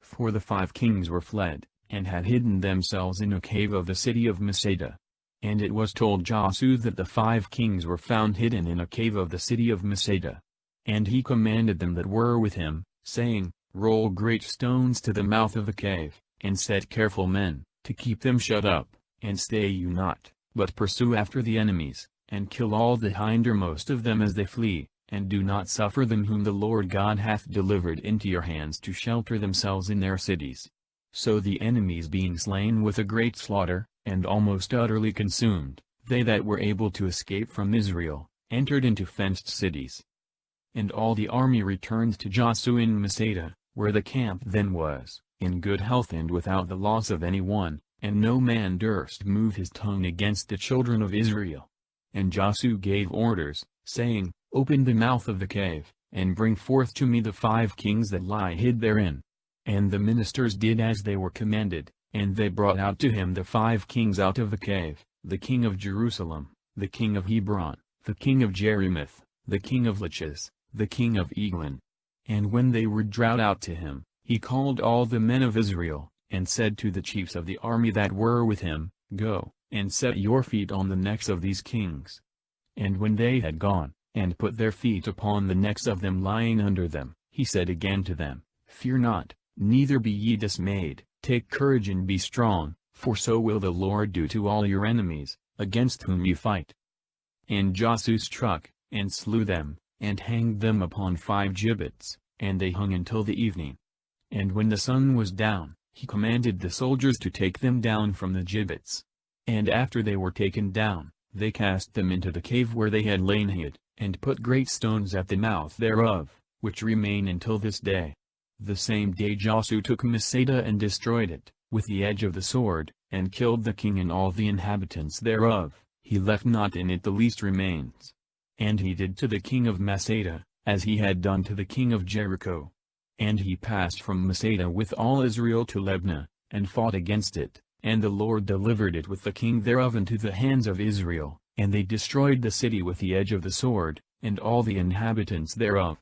For the 5 kings were fled, and had hidden themselves in a cave of the city of Masada. And it was told Joshua that the 5 kings were found hidden in a cave of the city of Masada. And he commanded them that were with him, saying, Roll great stones to the mouth of the cave, and set careful men, to keep them shut up, and stay you not, but pursue after the enemies, and kill all the hindermost of them as they flee, and do not suffer them whom the Lord God hath delivered into your hands to shelter themselves in their cities. So the enemies being slain with a great slaughter, and almost utterly consumed, they that were able to escape from Israel, entered into fenced cities. And all the army returned to Joshua in Masada, where the camp then was, in good health and without the loss of any one, and no man durst move his tongue against the children of Israel. And Joshua gave orders, saying, Open the mouth of the cave, and bring forth to me the 5 kings that lie hid therein. And the ministers did as they were commanded, and they brought out to him the 5 kings out of the cave, the king of Jerusalem, the king of Hebron, the king of Jerimoth, the king of Lachish, the king of Eglon. And when they were brought out to him, he called all the men of Israel, and said to the chiefs of the army that were with him, Go, and set your feet on the necks of these kings. And when they had gone, and put their feet upon the necks of them lying under them, he said again to them, Fear not, neither be ye dismayed, take courage and be strong, for so will the Lord do to all your enemies, against whom you fight. And Joshua struck, and slew them, and hanged them upon 5 gibbets, and they hung until the evening. And when the sun was down, he commanded the soldiers to take them down from the gibbets. And after they were taken down, they cast them into the cave where they had lain hid, and put great stones at the mouth thereof, which remain until this day. The same day Joshua took Masada and destroyed it, with the edge of the sword, and killed the king and all the inhabitants thereof, he left not in it the least remains. And he did to the king of Masada, as he had done to the king of Jericho. And he passed from Masada with all Israel to Libnah, and fought against it, and the Lord delivered it with the king thereof into the hands of Israel, and they destroyed the city with the edge of the sword, and all the inhabitants thereof.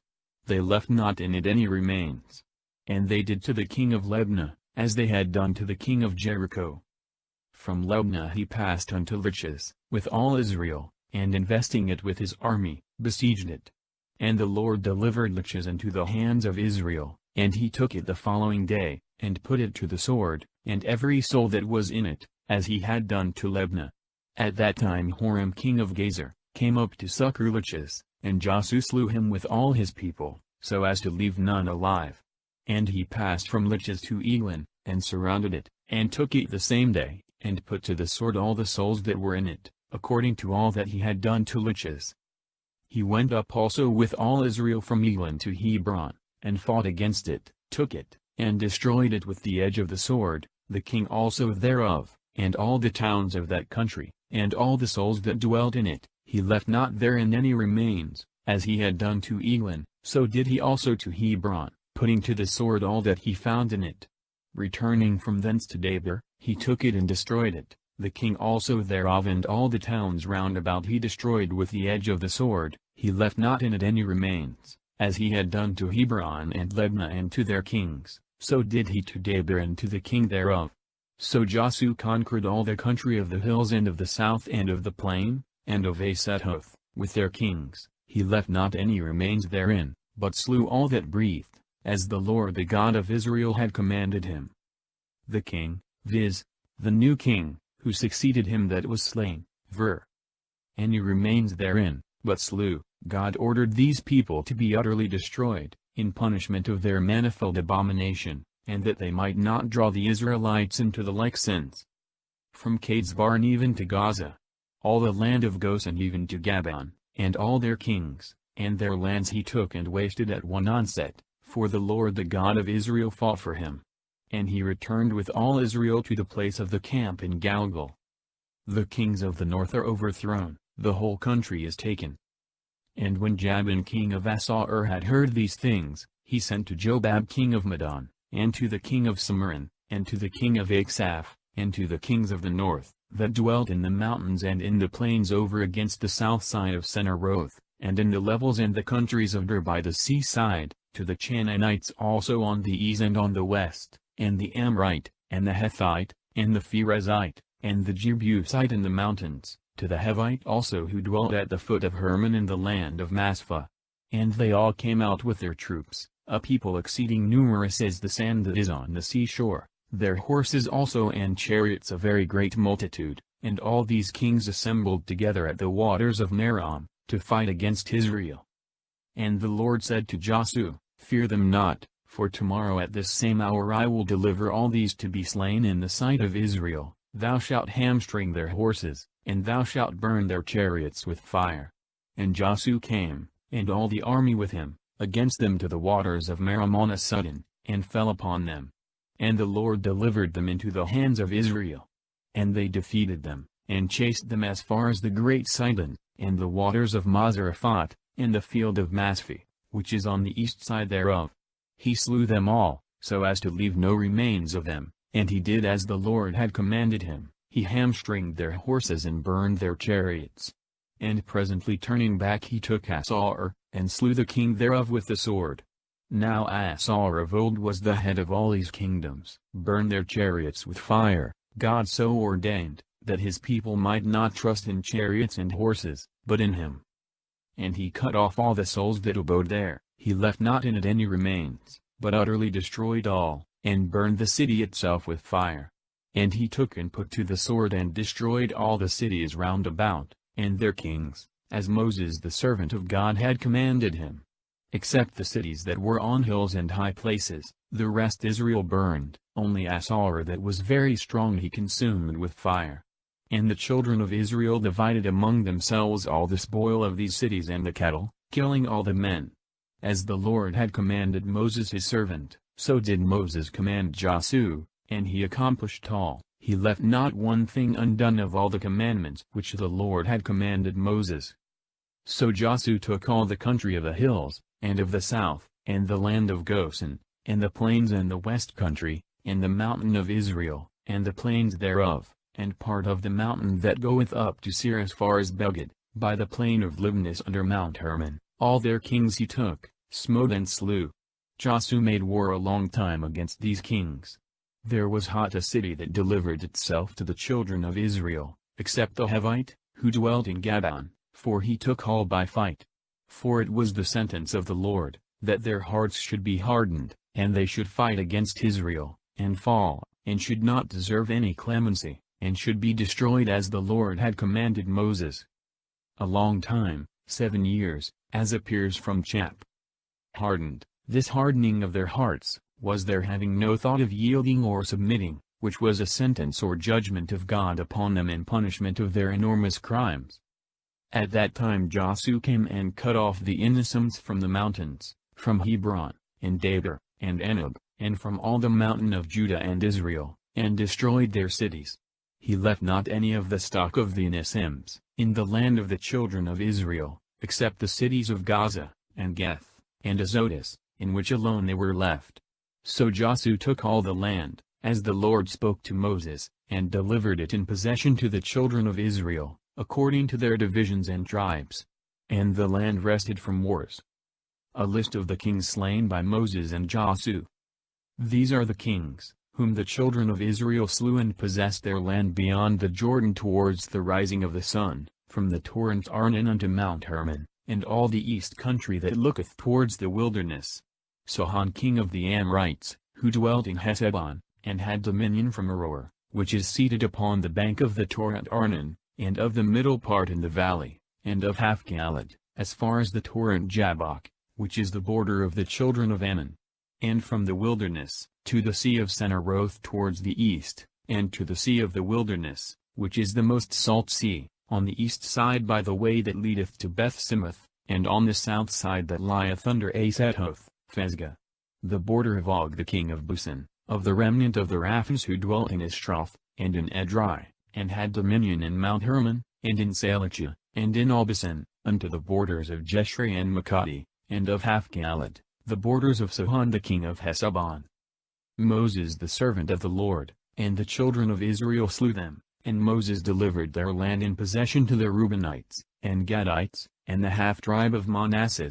They left not in it any remains. And they did to the king of Libnah, as they had done to the king of Jericho. From Libnah he passed unto Lachish, with all Israel, and investing it with his army, besieged it. And the Lord delivered Lachish into the hands of Israel, and he took it the following day, and put it to the sword, and every soul that was in it, as he had done to Libnah. At that time Horam king of Gezer, came up to succor Lachish, and Joshua slew him with all his people, so as to leave none alive. And he passed from Lachish to Eglon, and surrounded it, and took it the same day, and put to the sword all the souls that were in it, according to all that he had done to Lachish. He went up also with all Israel from Eglon to Hebron, and fought against it, took it, and destroyed it with the edge of the sword, the king also thereof, and all the towns of that country, and all the souls that dwelt in it. He left not therein any remains, as he had done to Eglon, so did he also to Hebron, putting to the sword all that he found in it. Returning from thence to Debir, he took it and destroyed it, the king also thereof, and all the towns round about he destroyed with the edge of the sword. He left not in it any remains, as he had done to Hebron and Libnah and to their kings, so did he to Debir and to the king thereof. So Joshua conquered all the country of the hills and of the south and of the plain, and of Asetoth, with their kings. He left not any remains therein, but slew all that breathed, as the Lord the God of Israel had commanded him. The king, viz., the new king, who succeeded him that was slain, any remains therein, but slew, God ordered these people to be utterly destroyed, in punishment of their manifold abomination, and that they might not draw the Israelites into the like sins. From Kadesh-barnea even to Gaza, all the land of Goshen even to Gabaon, and all their kings, and their lands he took and wasted at one onset, for the Lord the God of Israel fought for him. And he returned with all Israel to the place of the camp in Galgal. The kings of the north are overthrown, the whole country is taken. And when Jabin king of Assur had heard these things, he sent to Jobab king of Madon, and to the king of Cimmerian, and to the king of Achshaph, and to the kings of the north, that dwelt in the mountains and in the plains over against the south side of Senaroth, and in the levels and the countries of Dur by the seaside, to the Canaanites also on the east and on the west, and the Amorite, and the Hethite, and the Pherezite, and the Jebusite in the mountains, to the Hivite also who dwelt at the foot of Hermon in the land of Maspha. And they all came out with their troops, a people exceeding numerous as the sand that is on the seashore, their horses also and chariots a very great multitude, and all these kings assembled together at the waters of Merom, to fight against Israel. And the Lord said to Joshua, Fear them not, for tomorrow at this same hour I will deliver all these to be slain in the sight of Israel. Thou shalt hamstring their horses, and thou shalt burn their chariots with fire. And Joshua came, and all the army with him, against them to the waters of Merom on a sudden, and fell upon them. And the Lord delivered them into the hands of Israel. And they defeated them, and chased them as far as the great Sidon, and the waters of Mazarephath, and the field of Masphi, which is on the east side thereof. He slew them all, so as to leave no remains of them, and he did as the Lord had commanded him. He hamstringed their horses and burned their chariots. And presently turning back he took Assur, and slew the king thereof with the sword. Now Assur of old was the head of all these kingdoms. Burned their chariots with fire, God so ordained, that his people might not trust in chariots and horses, but in him. And he cut off all the souls that abode there, he left not in it any remains, but utterly destroyed all, and burned the city itself with fire. And he took and put to the sword and destroyed all the cities round about, and their kings, as Moses the servant of God had commanded him. Except the cities that were on hills and high places, the rest Israel burned, only Assur that was very strong he consumed with fire. And the children of Israel divided among themselves all the spoil of these cities and the cattle, killing all the men. As the Lord had commanded Moses his servant, so did Moses command Joshua, and he accomplished all. He left not one thing undone of all the commandments which the Lord had commanded Moses. So Joshua took all the country of the hills, and of the south, and the land of Goshen, and the plains and the west country, and the mountain of Israel, and the plains thereof, and part of the mountain that goeth up to Seir as far as Beged, by the plain of Libnus under Mount Hermon. All their kings he took, smote and slew. Joshua made war a long time against these kings. There was not a city that delivered itself to the children of Israel, except the Hivite, who dwelt in Gabaon, for he took all by fight. For it was the sentence of the Lord, that their hearts should be hardened, and they should fight against Israel, and fall, and should not deserve any clemency, and should be destroyed as the Lord had commanded Moses. A long time, 7 years, as appears from chap. Hardened, this hardening of their hearts, was their having no thought of yielding or submitting, which was a sentence or judgment of God upon them in punishment of their enormous crimes. At that time Joshua came and cut off the innocents from the mountains, from Hebron, and Debir, and Anab, and from all the mountain of Judah and Israel, and destroyed their cities. He left not any of the stock of the innocents in the land of the children of Israel, except the cities of Gaza, and Geth, and Azotus, in which alone they were left. So Joshua took all the land, as the Lord spoke to Moses, and delivered it in possession to the children of Israel, according to their divisions and tribes. And the land rested from wars. A list of the kings slain by Moses and Joshua. These are the kings, whom the children of Israel slew and possessed their land beyond the Jordan towards the rising of the sun, from the torrent Arnon unto Mount Hermon, and all the east country that looketh towards the wilderness. Sihon king of the Amorites, who dwelt in Heshbon, and had dominion from Aroer, which is seated upon the bank of the torrent Arnon, and of the middle part in the valley, and of Half-Galad, as far as the torrent Jabbok, which is the border of the children of Ammon. And from the wilderness, to the sea of Senaroth towards the east, and to the sea of the wilderness, which is the most salt sea, on the east side by the way that leadeth to Beth-Simoth, and on the south side that lieth under Asatoth, Phesgah. The border of Og the king of Bashan, of the remnant of the Raphans who dwelt in Ishtroth, and in Edrei, and had dominion in Mount Hermon, and in Salachah, and in Bashan, unto the borders of Jeshri and Makati, and of Half-Galad, the borders of Sihon the king of Heshbon. Moses the servant of the Lord, and the children of Israel slew them, and Moses delivered their land in possession to the Reubenites, and Gadites, and the half-tribe of Manasseh.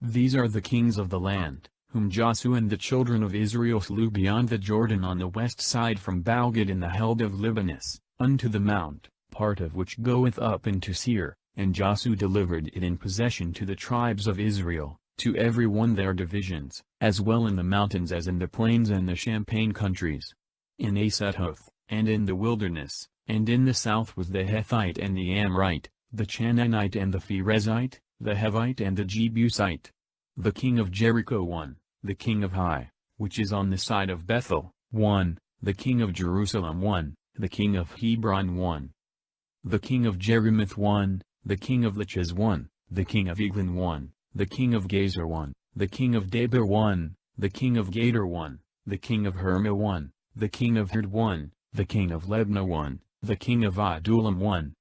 These are the kings of the land, whom Joshua and the children of Israel slew beyond the Jordan on the west side from Baalgad in the Held of Libanus, unto the mount, part of which goeth up into Seir, and Joshua delivered it in possession to the tribes of Israel, to every one their divisions, as well in the mountains as in the plains and the champaign countries. In Asatoth, and in the wilderness, and in the south was the Hethite and the Amorite, the Canaanite and the Pherezite, the Hivite and the Jebusite. The king of Jericho 1, the king of Hai, which is on the side of Bethel, 1, the king of Jerusalem 1, the king of Hebron 1. The king of Jerimoth 1, the king of Lachish 1, the king of Eglon 1, the king of Gezer 1, the king of Debir 1, the king of Gader 1, the king of Herma 1, the king of Herd 1, the king of Lebna 1, the king of Adullam 1.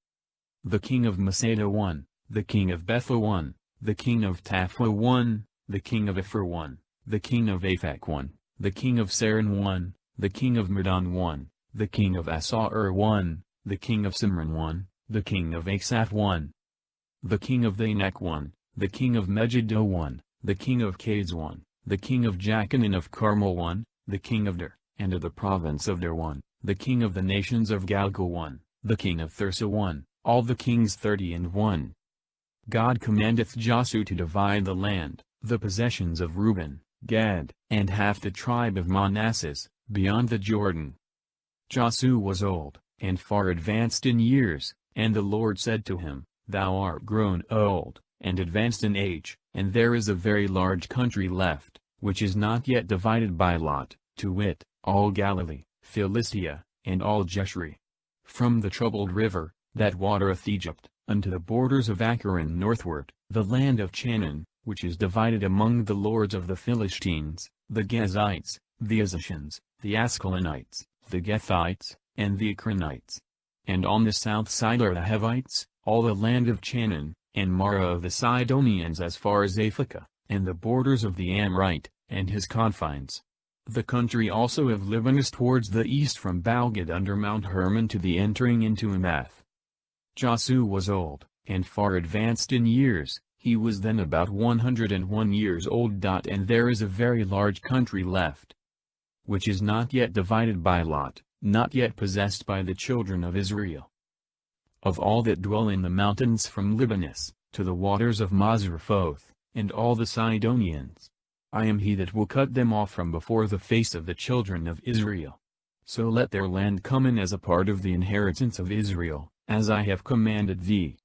The king of Masada 1, the king of Bethel 1, the king of Tapha 1, the king of Ephor 1, the king of Aphek 1, the king of Saran 1, the king of Medan 1, the king of Asar 1, the king of Simran 1, the king of Asaph 1. The king of Anak 1, the king of Megiddo 1, the king of Cades 1, the king of Jachin of Carmel 1, the king of Der, and of the province of Der 1, the king of the nations of Galgal 1, the king of Thirsa 1, all the kings 30 God commandeth Joshua to divide the land, the possessions of Reuben, Gad, and half the tribe of Manasseh, beyond the Jordan. Joshua was old, and far advanced in years, and the Lord said to him, Thou art grown old, and advanced in age, and there is a very large country left, which is not yet divided by lot, to wit, all Galilee, Philistia, and all Jeshri. From the troubled river, that watereth Egypt, unto the borders of Acharon northward, the land of Canaan, which is divided among the lords of the Philistines, the Gezites, the Azashans, the Ascalonites, the Gethites, and the Akronites. And on the south side are the Hivites, all the land of Canaan, and Mara of the Sidonians as far as Aphekah, and the borders of the Amorite, and his confines. The country also of Libanus towards the east from Baalgad under Mount Hermon to the entering into Emath. Joshua was old, and far advanced in years, he was then about 101 years old. And there is a very large country left, which is not yet divided by lot, not yet possessed by the children of Israel. Of all that dwell in the mountains from Libanus, to the waters of Mazrephoth, and all the Sidonians, I am he that will cut them off from before the face of the children of Israel. So let their land come in as a part of the inheritance of Israel, as I have commanded thee.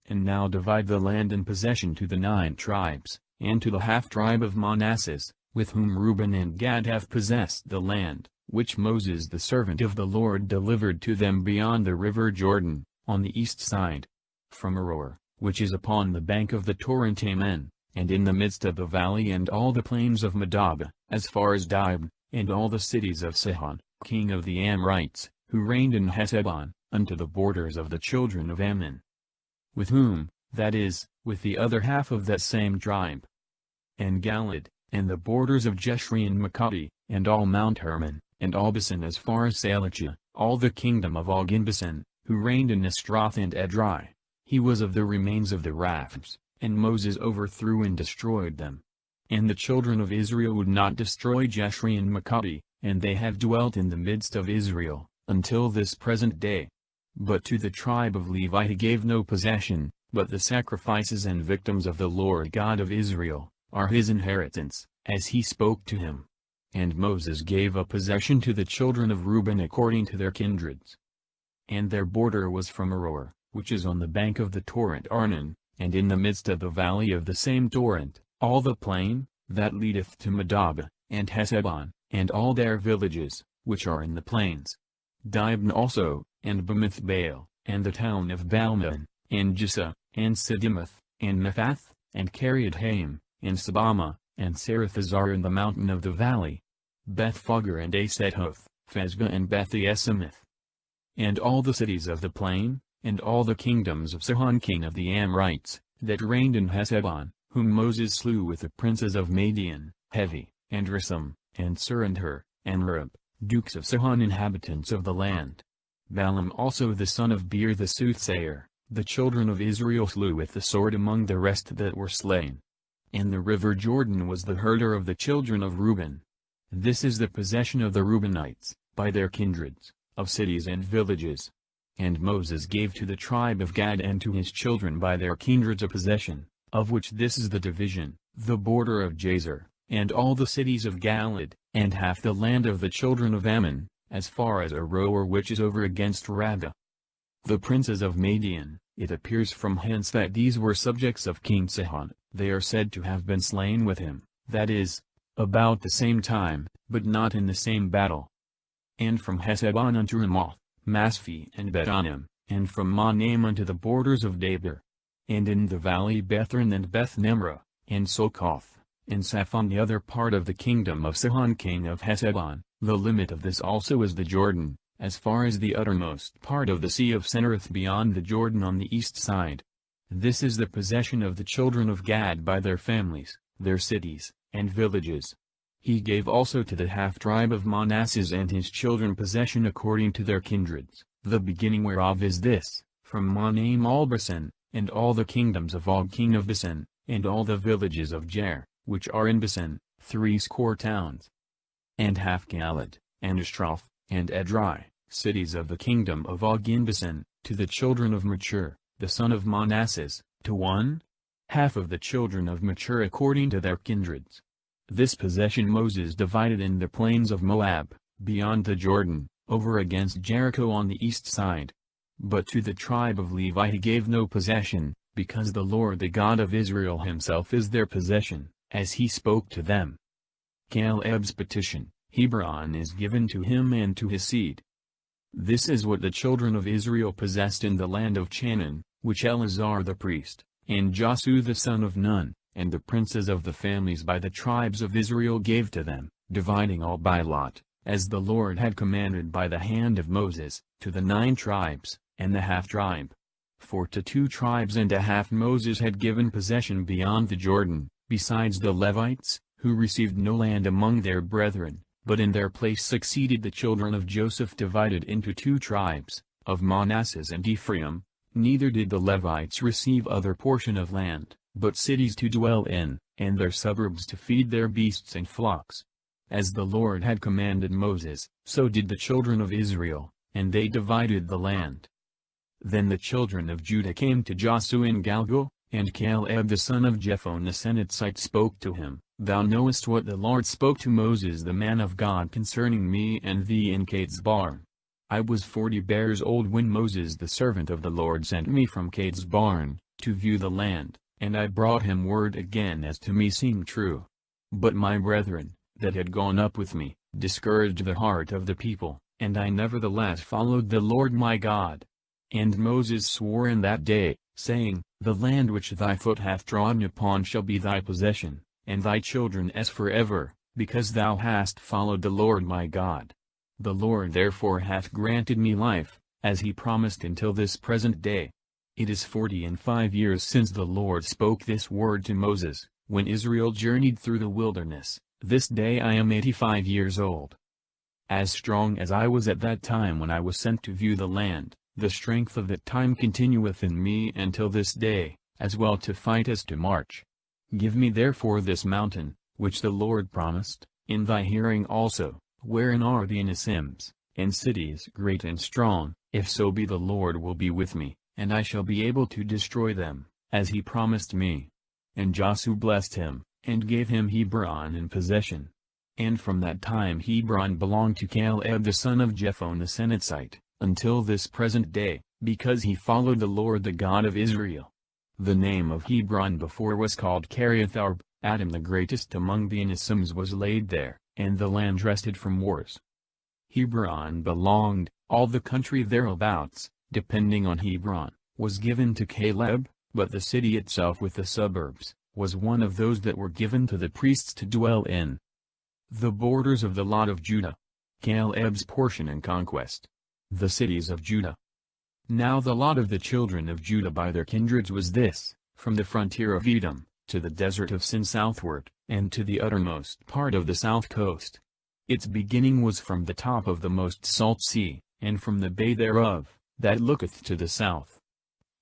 And now divide the land in possession to the 9 tribes, and to the half-tribe of Manasseh, with whom Reuben and Gad have possessed the land, which Moses the servant of the Lord delivered to them beyond the river Jordan, on the east side. From Aroer, which is upon the bank of the torrent Amen, and in the midst of the valley and all the plains of Medaba, as far as Dibon, and all the cities of Sihon, king of the Amorites, who reigned in Heshbon, unto the borders of the children of Ammon. With whom, that is, with the other half of that same tribe. And Galad, and the borders of Jeshri and Makati, and all Mount Hermon, and all Bashan as far as Salachah, all the kingdom of Og in Bashan, who reigned in Nistroth and Edrei. He was of the remains of the Raphs, and Moses overthrew and destroyed them. And the children of Israel would not destroy Jeshri and Makati, and they have dwelt in the midst of Israel, until this present day. But to the tribe of Levi he gave no possession, but the sacrifices and victims of the Lord God of Israel, are his inheritance, as he spoke to him. And Moses gave a possession to the children of Reuben according to their kindreds. And their border was from Aroer, which is on the bank of the torrent Arnon, and in the midst of the valley of the same torrent, all the plain, that leadeth to Medaba, and Heshbon, and all their villages, which are in the plains. Dibon also, and Bamith-baal, and the town of Balman, and Josiah, and Sidimoth, and Mephath, and Kiriathaim, and Sabama, and Sarathazar in the mountain of the valley, Beth-Fagur and Asetoth, Phesba and Beth-Esamith, and all the cities of the plain, and all the kingdoms of Sihon king of the Amorites, that reigned in Heshbon, whom Moses slew with the princes of Madian, Hevi, and Resum, and Sur and Hur, and Rub, dukes of Sihon inhabitants of the land. Balaam also the son of Beer the soothsayer, the children of Israel slew with the sword among the rest that were slain. And the river Jordan was the herder of the children of Reuben. This is the possession of the Reubenites, by their kindreds, of cities and villages. And Moses gave to the tribe of Gad and to his children by their kindreds a possession, of which this is the division, the border of Jazer, and all the cities of Galaad, and half the land of the children of Ammon, as far as Aroer which is over against Rabbah. The princes of Madian, it appears from hence that these were subjects of King Sihon. They are said to have been slain with him, that is, about the same time, but not in the same battle. And from Heshbon unto Ramoth, Masphi and Beth-anim, and from Mahanaim unto the borders of Debir. And in the valley Bethran and Beth-nimrah, and Succoth, and Saphon the other part of the kingdom of Sihon king of Heshbon. The limit of this also is the Jordan, as far as the uttermost part of the sea of Senereth beyond the Jordan on the east side. This is the possession of the children of Gad by their families, their cities, and villages. He gave also to the half-tribe of Manasseh and his children possession according to their kindreds, the beginning whereof is this, from Mahanaim all Bashan, and all the kingdoms of Og king of Bashan, and all the villages of Jair, which are in Bashan, 80 towns. And half Galaad, and Ashtaroth, and Edrei, cities of the kingdom of Og in Bashan, to the children of Machir, the son of Manasseh, to 1/2 of the children of Machir according to their kindreds. This possession Moses divided in the plains of Moab, beyond the Jordan, over against Jericho on the east side. But to the tribe of Levi he gave no possession, because the Lord the God of Israel himself is their possession, as he spoke to them. Caleb's petition, Hebron is given to him and to his seed. This is what the children of Israel possessed in the land of Canaan, which Eleazar the priest, and Joshua the son of Nun, and the princes of the families by the tribes of Israel gave to them, dividing all by lot, as the Lord had commanded by the hand of Moses, to the 9 tribes, and the half-tribe. For to 2 tribes and a half Moses had given possession beyond the Jordan, besides the Levites, who received no land among their brethren, but in their place succeeded the children of Joseph divided into 2 tribes, of Manasseh and Ephraim. Neither did the Levites receive other portion of land, but cities to dwell in, and their suburbs to feed their beasts and flocks. As the Lord had commanded Moses, so did the children of Israel, and they divided the land. Then the children of Judah came to Joshua in Galgal, and Caleb the son of Jephunneh the Kenizzite spoke to him, Thou knowest what the Lord spoke to Moses the man of God concerning me and thee in Kadesbarn. I was 40 years old when Moses the servant of the Lord sent me from Kadesbarn, to view the land, and I brought him word again as to me seemed true. But my brethren, that had gone up with me, discouraged the heart of the people, and I nevertheless followed the Lord my God. And Moses swore in that day, saying, The land which thy foot hath trodden upon shall be thy possession, and thy children's forever, because thou hast followed the Lord my God. The Lord therefore hath granted me life, as he promised until this present day. It is 45 years since the Lord spoke this word to Moses, when Israel journeyed through the wilderness. This day I am 85 years old. As strong as I was at that time when I was sent to view the land, the strength of that time continueth in me until this day, as well to fight as to march. Give me therefore this mountain, which the Lord promised, in thy hearing also, wherein are the Anassims, and cities great and strong, if so be the Lord will be with me, and I shall be able to destroy them, as he promised me. And Joshua blessed him, and gave him Hebron in possession. And from that time Hebron belonged to Caleb the son of Jephunneh the Kenizzite, until this present day, because he followed the Lord the God of Israel. The name of Hebron before was called Kiriath-arba. Adam the greatest among the Anassims was laid there, and the land rested from wars. Hebron belonged, all the country thereabouts, depending on Hebron, was given to Caleb, but the city itself with the suburbs, was one of those that were given to the priests to dwell in. The borders of the lot of Judah. Caleb's portion and conquest. The cities of Judah. Now the lot of the children of Judah by their kindreds was this, from the frontier of Edom, to the desert of Sin southward, and to the uttermost part of the south coast. Its beginning was from the top of the most salt sea, and from the bay thereof, that looketh to the south.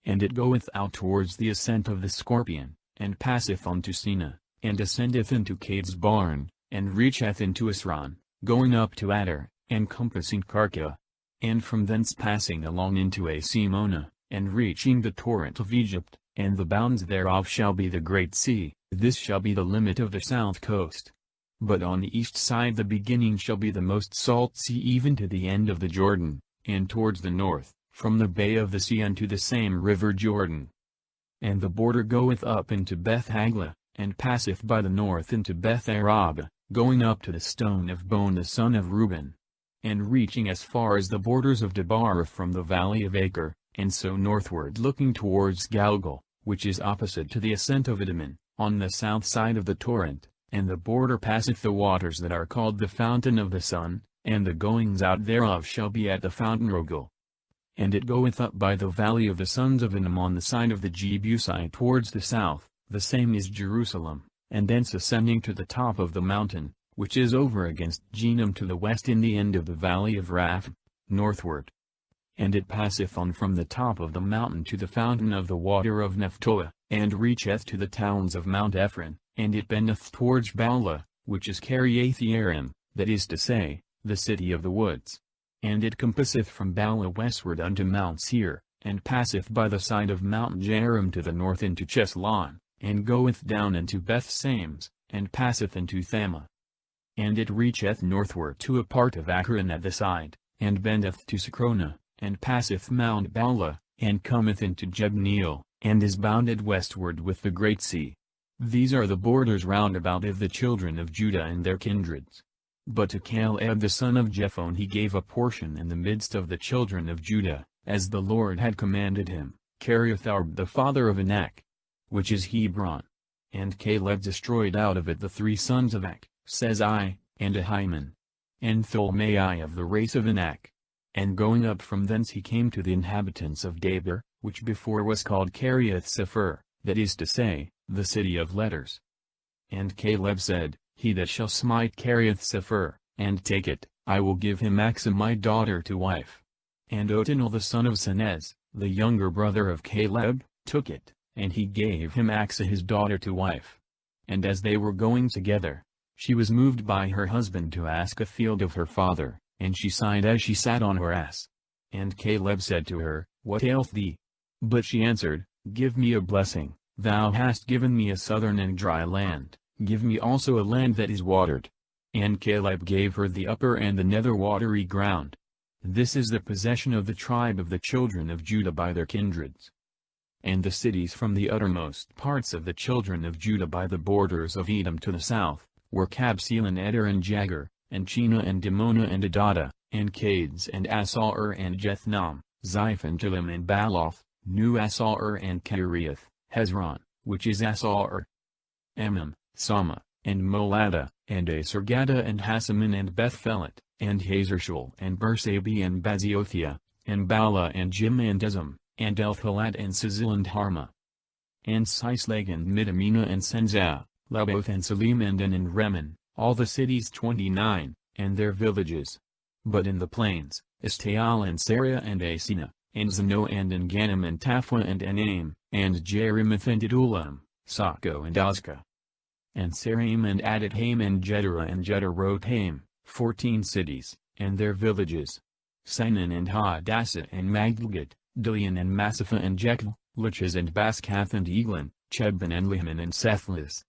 And it goeth out towards the ascent of the Scorpion, and passeth on to Sina, and ascendeth into Cade's barn, and reacheth into Asron, going up to Adar, and compassing Karka. And from thence passing along into Asimona, and reaching the torrent of Egypt, and the bounds thereof shall be the great sea, this shall be the limit of the south coast. But on the east side the beginning shall be the most salt sea even to the end of the Jordan, and towards the north, from the bay of the sea unto the same river Jordan. And the border goeth up into Beth-Hagla, and passeth by the north into Beth-Arab, going up to the stone of Bone the son of Reuben, and reaching as far as the borders of Debarah from the valley of Acre, and so northward looking towards Galgal, which is opposite to the ascent of Idaman, on the south side of the torrent, and the border passeth the waters that are called the fountain of the sun, and the goings out thereof shall be at the fountain Rogel. And it goeth up by the valley of the sons of Hinnom on the side of the Jebusite towards the south, the same is Jerusalem, and thence ascending to the top of the mountain, which is over against Jenim to the west in the end of the valley of Raph, northward. And it passeth on from the top of the mountain to the fountain of the water of Nephtoah, and reacheth to the towns of Mount Ephron, and it bendeth towards Baalah, which is Kiriath-Jearim, that is to say, the city of the woods. And it compasseth from Baalah westward unto Mount Seir, and passeth by the side of Mount Jearim to the north into Cheslon, and goeth down into Beth-Sames, and passeth into Thamah. And it reacheth northward to a part of Akron at the side, and bendeth to Sicrona, and passeth Mount Baalah, and cometh into Jebneel, and is bounded westward with the great sea. These are the borders round about of the children of Judah and their kindreds. But to Caleb the son of Jephunneh he gave a portion in the midst of the children of Judah, as the Lord had commanded him, Kiriath-Arb the father of Anak, which is Hebron. And Caleb destroyed out of it the 3 sons of Ak, Sezai, and Ahiman, and Tholmai of the race of Anak. And going up from thence he came to the inhabitants of Debir, which before was called Kiriath-Sepher, that is to say, the city of letters. And Caleb said, He that shall smite Kiriath-Sepher, and take it, I will give him Achsah my daughter to wife. And Othniel the son of Senez, the younger brother of Caleb, took it, and he gave him Achsah his daughter to wife. And as they were going together, she was moved by her husband to ask a field of her father, and she sighed as she sat on her ass. And Caleb said to her, What aileth thee? But she answered, Give me a blessing, thou hast given me a southern and dry land, give me also a land that is watered. And Caleb gave her the upper and the nether watery ground. This is the possession of the tribe of the children of Judah by their kindreds. And the cities from the uttermost parts of the children of Judah by the borders of Edom to the south, were Kabseel and Eder and Jagur, and Chena and Dimona and Adadah, and Cades and Asar and Jethnam, Ziph and Tilim and Baloth, Nu Asar and Kiriath, Hezron, which is Asar, Emim, Sama, and Molada, and Asargada and Hasaman and Bethphelet, and Hazershul and Bersabi and Baziothia, and Bala and Jim and Ezem, and Elphalat and Sizil and Harma, and Sislag and Midamina and Senzah, Laboth and Salim and Dan and Remen, all the cities 29, and their villages. But in the plains, Estaal and Sarah and Asina, and Zano and Enganim and Taphua and Enaim, and Jerimoth and Adulam, Sako and Azka, and Sarim and Adithaim and Jedorah and Jederothaim, 14 cities, and their villages. Sinan and Hadassah and Magdalgad, Dilian and Massapha and Jekyll, Lichas and Baskath and Eglon, Chebon and Liman and Sethlis,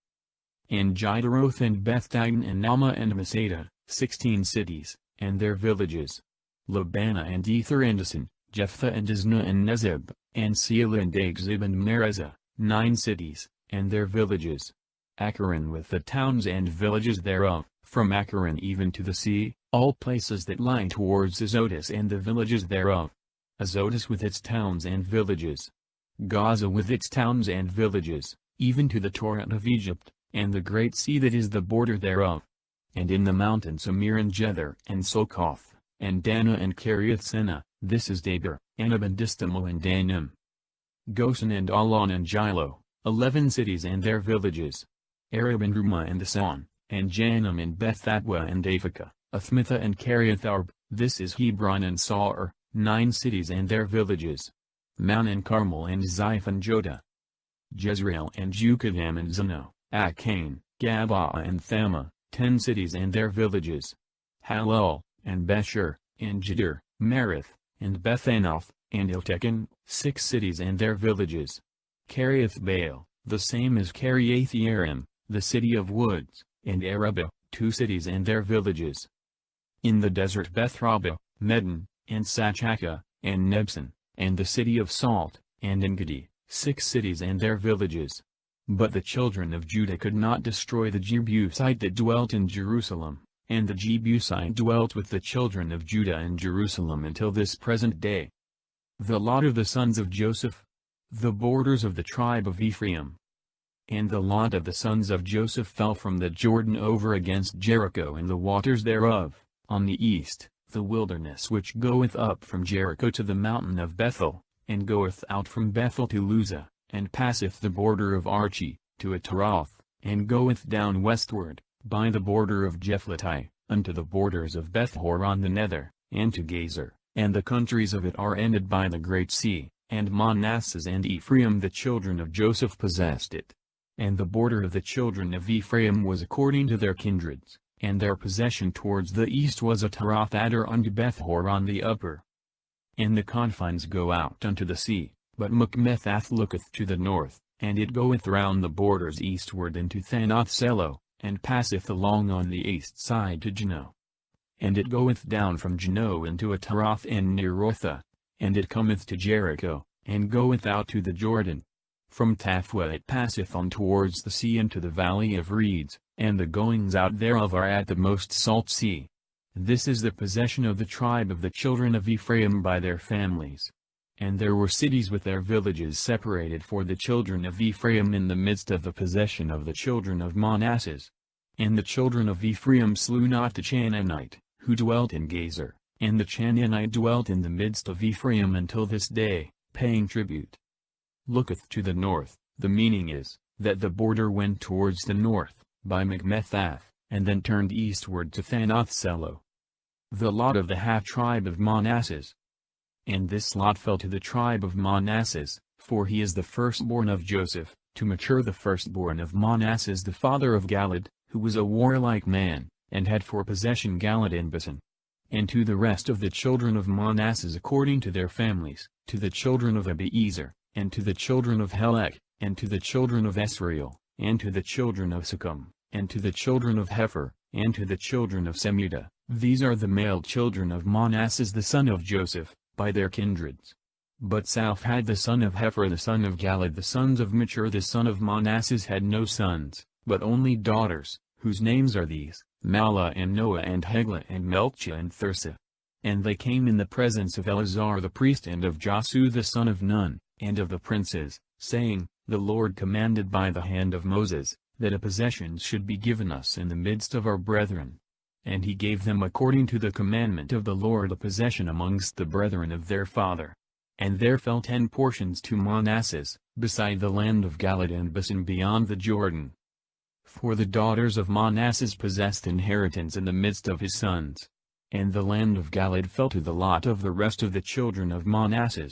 and Gideroth and Bethdagon and Nama and Masada, 16 cities, and their villages. Labana and Ether and Asan, Jephthah and Isna and Nezeb, and Selah and Agzib and Merezah, 9 cities, and their villages. Acharon with the towns and villages thereof, from Acharon even to the sea, all places that lie towards Azotus and the villages thereof. Azotus with its towns and villages. Gaza with its towns and villages, even to the torrent of Egypt, and the great sea that is the border thereof. And in the mountains Amir and Jether and Sokoth, and Dana and Kiriath-Sena, this is Debir, Anab and Distamal and Danim. Goshen and Alon and Gilo, 11 cities and their villages. Arab and Rumah and Asan, and Janam and Beth-Atwa and Aphekah, Athmitha and Kiriath-Arb, this is Hebron and Saur, 9 cities and their villages. Mount and Carmel and Ziph and Jodah. Jezreel and Jukadam and Zano, Akain, Gabaa and Thama, 10 cities and their villages. Halal, and Beshur, and Jeder, Merith, and Bethanoth, and Iltekin, 6 cities and their villages. Kiriath-Baal, the same as Kiriath-Yearim, the city of woods, and Araba, 2 cities and their villages. In the desert Beth-Rabbah, Medan, and Sachaka, and Nebson, and the city of Salt, and Engedi, 6 cities and their villages. But the children of Judah could not destroy the Jebusite that dwelt in Jerusalem, and the Jebusite dwelt with the children of Judah in Jerusalem until this present day. The lot of the sons of Joseph. The borders of the tribe of Ephraim. And the lot of the sons of Joseph fell from the Jordan over against Jericho and the waters thereof, on the east, the wilderness which goeth up from Jericho to the mountain of Bethel, and goeth out from Bethel to Luzah, and passeth the border of Archi, to Ataroth, and goeth down westward, by the border of Jephletai, unto the borders of Beth-horon the nether, and to Gazer, and the countries of it are ended by the great sea, and Manasseh and Ephraim the children of Joseph possessed it. And the border of the children of Ephraim was according to their kindreds, and their possession towards the east was Ataroth Adar unto Beth-horon the upper. And the confines go out unto the sea, but Machmethath looketh to the north, and it goeth round the borders eastward into Thanath-Selo, and passeth along on the east side to Jano. And it goeth down from Jano into Ataroth and Nerotha, and it cometh to Jericho, and goeth out to the Jordan. From Taphua it passeth on towards the sea into the valley of reeds, and the goings out thereof are at the most salt sea. This is the possession of the tribe of the children of Ephraim by their families. And there were cities with their villages separated for the children of Ephraim in the midst of the possession of the children of Manasseh. And the children of Ephraim slew not the Canaanite, who dwelt in Gazer, and the Canaanite dwelt in the midst of Ephraim until this day, paying tribute. Looketh to the north, the meaning is, that the border went towards the north, by Machmethath, and then turned eastward to Thanath-Selo. The lot of the half-tribe of Manasseh. And this lot fell to the tribe of Manasseh, for he is the firstborn of Joseph, to mature the firstborn of Manasseh the father of Galad, who was a warlike man, and had for possession Galad and Bashan. And to the rest of the children of Manasseh according to their families, to the children of Abiezer, and to the children of Helek, and to the children of Esrael, and to the children of Sichem, and to the children of Hefer, and to the children of Semudah, these are the male children of Manasseh the son of Joseph, by their kindreds. But Salphad the son of Hefer the son of Galad the sons of Machir the son of Manasseh had no sons, but only daughters, whose names are these, Mahlah and Noah and Heglah and Melchah and Thirsa. And they came in the presence of Eleazar the priest and of Josue the son of Nun, and of the princes, saying, The Lord commanded by the hand of Moses, that a possession should be given us in the midst of our brethren. And he gave them according to the commandment of the Lord a possession amongst the brethren of their father. And there fell 10 portions to Manasseh, beside the land of Galad and Bashan beyond the Jordan. For the daughters of Manasseh possessed inheritance in the midst of his sons. And the land of Galad fell to the lot of the rest of the children of Manasseh.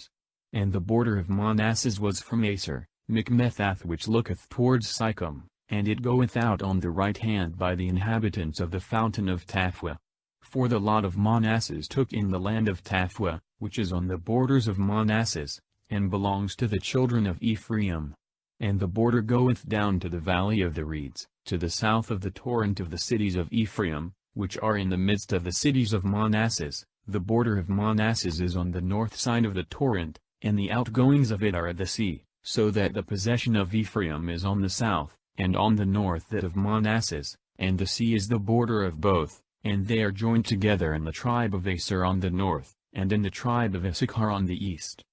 And the border of Manasseh was from Aser, Machmethath which looketh towards Sychem, and it goeth out on the right hand by the inhabitants of the fountain of Taphua. For the lot of Manasseh took in the land of Taphua, which is on the borders of Manasseh, and belongs to the children of Ephraim. And the border goeth down to the valley of the reeds, to the south of the torrent of the cities of Ephraim, which are in the midst of the cities of Manasseh. The border of Manasseh is on the north side of the torrent, and the outgoings of it are at the sea, so that the possession of Ephraim is on the south, and on the north that of Manasseh, and the sea is the border of both, and they are joined together in the tribe of Aser on the north, and in the tribe of Issachar on the east.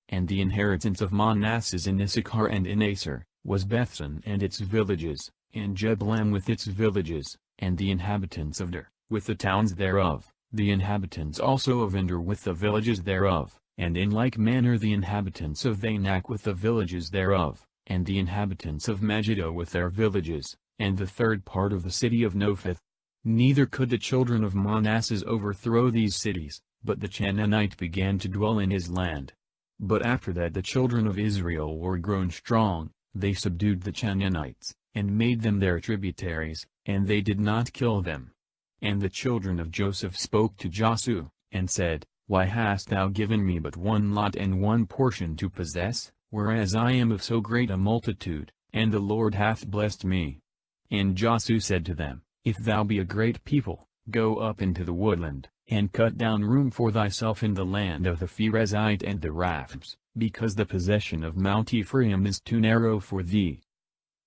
And the inheritance of Manasseh in Issachar and in Aser, was Bethsan and its villages, and Jeblam with its villages, and the inhabitants of Der, with the towns thereof, the inhabitants also of Endor with the villages thereof, and in like manner the inhabitants of Anak with the villages thereof, and the inhabitants of Megiddo with their villages, and the third part of the city of Nophith. Neither could the children of Manasseh overthrow these cities, but the Canaanite began to dwell in his land. But after that the children of Israel were grown strong, they subdued the Canaanites, and made them their tributaries, and they did not kill them. And the children of Joseph spoke to Joshua, and said, Why hast thou given me but one lot and one portion to possess, whereas I am of so great a multitude, and the Lord hath blessed me? And Joshua said to them, If thou be a great people, go up into the woodland, and cut down room for thyself in the land of the Pherezite and the Raphs, because the possession of Mount Ephraim is too narrow for thee.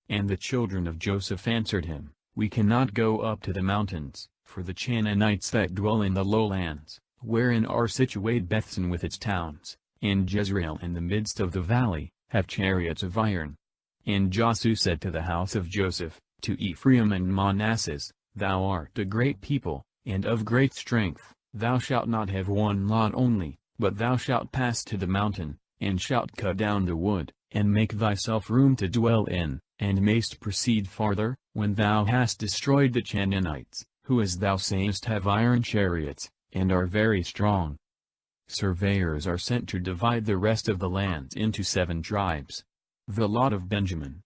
And the children of Joseph answered him, We cannot go up to the mountains, for the Canaanites that dwell in the lowlands, wherein are situate Bethsan with its towns, and Jezreel in the midst of the valley, have chariots of iron. And Joshua said to the house of Joseph, to Ephraim and Manasseh, Thou art a great people, and of great strength, thou shalt not have one lot only, but thou shalt pass to the mountain, and shalt cut down the wood, and make thyself room to dwell in, and mayst proceed farther, when thou hast destroyed the Canaanites, who as thou sayest have iron chariots, and are very strong. Surveyors are sent to divide the rest of the land into 7 tribes. The lot of Benjamin.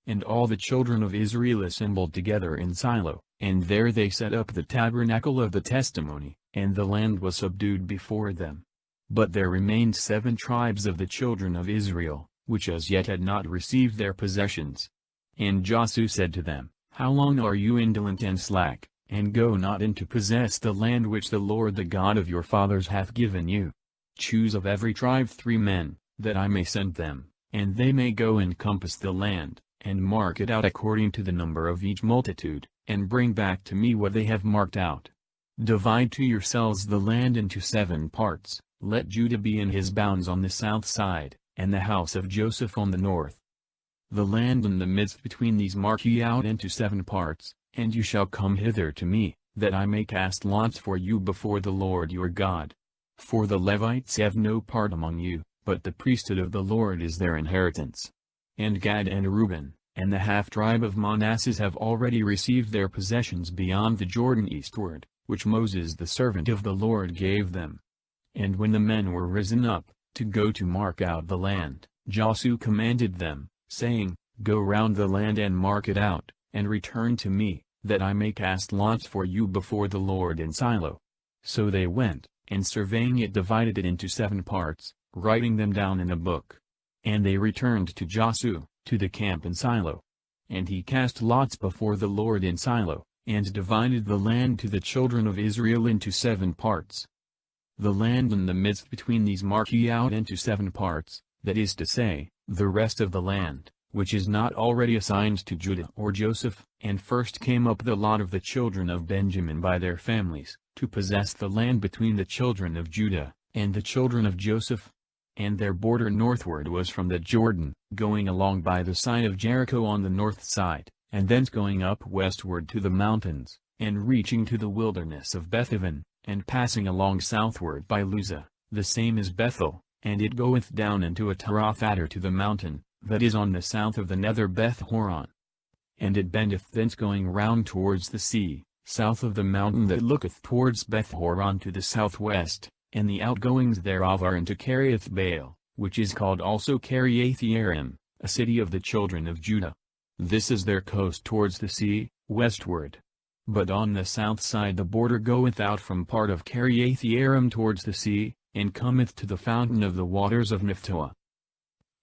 And all the children of Israel assembled together in Silo, and there they set up the tabernacle of the testimony, and the land was subdued before them. But there remained 7 tribes of the children of Israel, which as yet had not received their possessions. And Joshua said to them, How long are you indolent and slack, and go not in to possess the land which the Lord the God of your fathers hath given you? Choose of every tribe 3 men, that I may send them, and they may go and compass the land, and mark it out according to the number of each multitude, and bring back to me what they have marked out. Divide to yourselves the land into 7 parts, let Judah be in his bounds on the south side, and the house of Joseph on the north. The land in the midst between these mark ye out into 7 parts, and you shall come hither to me, that I may cast lots for you before the Lord your God. For the Levites have no part among you, but the priesthood of the Lord is their inheritance. And Gad and Reuben, and the half-tribe of Manasseh have already received their possessions beyond the Jordan eastward, which Moses the servant of the Lord gave them. And when the men were risen up, to go to mark out the land, Joshua commanded them, saying, Go round the land and mark it out, and return to me, that I may cast lots for you before the Lord in Silo. So they went, and surveying it divided it into 7 parts, writing them down in a book. And they returned to Joshua, to the camp in Silo. And he cast lots before the Lord in Silo, and divided the land to the children of Israel into 7 parts. The land in the midst between these mark ye out into 7 parts, that is to say, the rest of the land, which is not already assigned to Judah or Joseph. And first came up the lot of the children of Benjamin by their families, to possess the land between the children of Judah, and the children of Joseph. And their border northward was from the Jordan, going along by the side of Jericho on the north side, and thence going up westward to the mountains, and reaching to the wilderness of Bethaven, and passing along southward by Luzah, the same as Bethel, and it goeth down into a Taroth-Adar to the mountain, that is on the south of the nether Beth-horon. And it bendeth thence going round towards the sea, south of the mountain that looketh towards Beth-horon to the southwest, and the outgoings thereof are into Kiriath-Baal, which is called also Kiriath-Jearim, a city of the children of Judah. This is their coast towards the sea, westward. But on the south side the border goeth out from part of Kiriath-Jearim towards the sea, and cometh to the fountain of the waters of Nephtoah.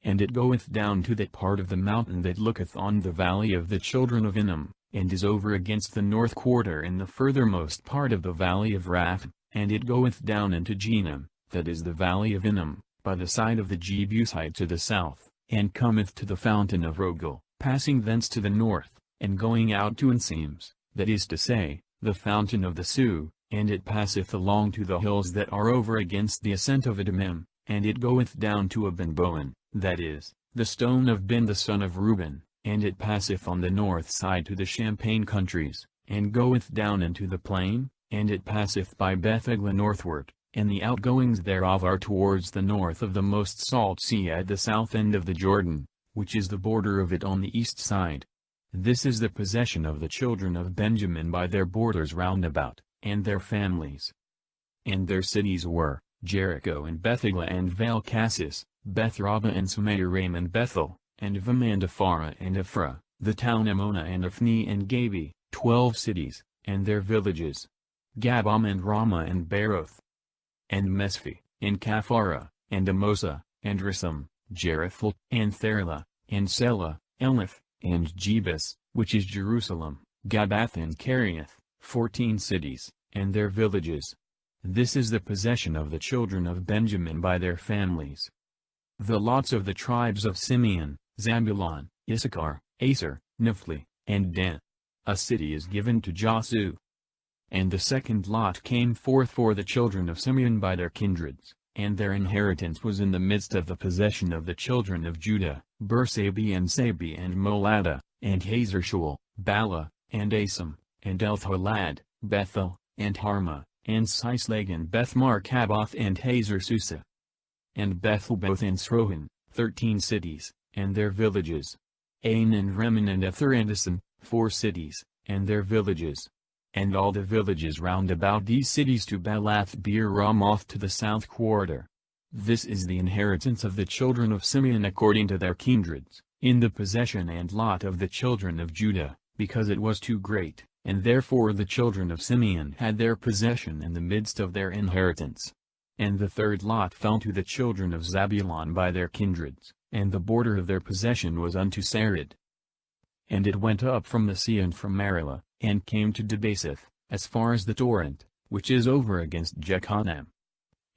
And it goeth down to that part of the mountain that looketh on the valley of the children of Hinnom, and is over against the north quarter in the furthermost part of the valley of Raph, and it goeth down into Jenim, that is the valley of Hinnom, by the side of the Jebusite to the south, and cometh to the fountain of Rogel, passing thence to the north, and going out to Enseams, that is to say, the fountain of the Sioux, and it passeth along to the hills that are over against the ascent of Adumim, and it goeth down to Aben-boan, that is, the stone of Ben the son of Reuben, and it passeth on the north side to the Champaign countries, and goeth down into the plain, and it passeth by Beth-eglah northward, and the outgoings thereof are towards the north of the most salt sea at the south end of the Jordan, which is the border of it on the east side. This is the possession of the children of Benjamin by their borders round about, and their families. And their cities were, Jericho and Beth-eglah and Val-Cassis, Beth-rabbah and Samairaim and Bethel, and Vam and Apharah and Ephra, the town Ammona and Ophni and Gabi, 12 cities, and their villages. Gabam and Ramah and Beroth, and Mesphi, and Kapharah, and Amosa, and Risam, Jerithel, and Therlah, and Selah, Elnath, and Jebus, which is Jerusalem, Gabath and Keriath, 14 cities, and their villages. This is the possession of the children of Benjamin by their families. The lots of the tribes of Simeon, Zabulon, Issachar, Aser, Naphtali, and Dan. A city is given to Josue. And the second lot came forth for the children of Simeon by their kindreds, and their inheritance was in the midst of the possession of the children of Judah, Bersabi and Sabi and Moladah, and Hazar-shual, Bala, and Asam, and Eltholad, Bethel, and Harmah, and Sislag and Beth-marcaboth and Hazar-susa, and Bethel-both and Srohan, 13 cities, and their villages. Ain and Rimmon and Ether and Asan, 4 cities, and their villages. And all the villages round about these cities to Balath-beer-Ramoth to the south quarter. This is the inheritance of the children of Simeon according to their kindreds, in the possession and lot of the children of Judah, because it was too great, and therefore the children of Simeon had their possession in the midst of their inheritance. And the third lot fell to the children of Zabulon by their kindreds, and the border of their possession was unto Sarid. And it went up from the sea and from Marilah, and came to Debaseth, as far as the torrent, which is over against Jechanam.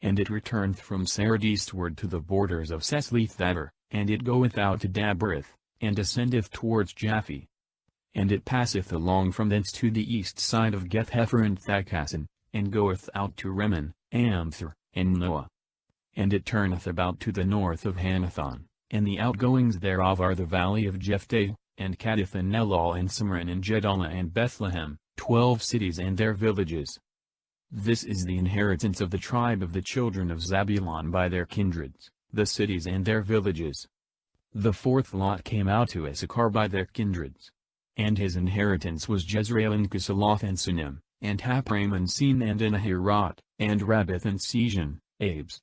And it returneth from Sarid eastward to the borders of Sesleth-thabor, and it goeth out to Dabereth, and ascendeth towards Japhi. And it passeth along from thence to the east side of Geth-hefer and Thakassan, and goeth out to Rimmon, Amthor, and Noah. And it turneth about to the north of Hanathon, and the outgoings thereof are the valley of Jephthah, and Kadith and Nelal and Simran and Jedalah and Bethlehem, 12 cities and their villages. This is the inheritance of the tribe of the children of Zabulon by their kindreds, the cities and their villages. The fourth lot came out to Issachar by their kindreds. And his inheritance was Jezreel and Kisaloth and Sunem, and Hapraim and Sin and Anahirat, and Rabbath and Sejan, Abes,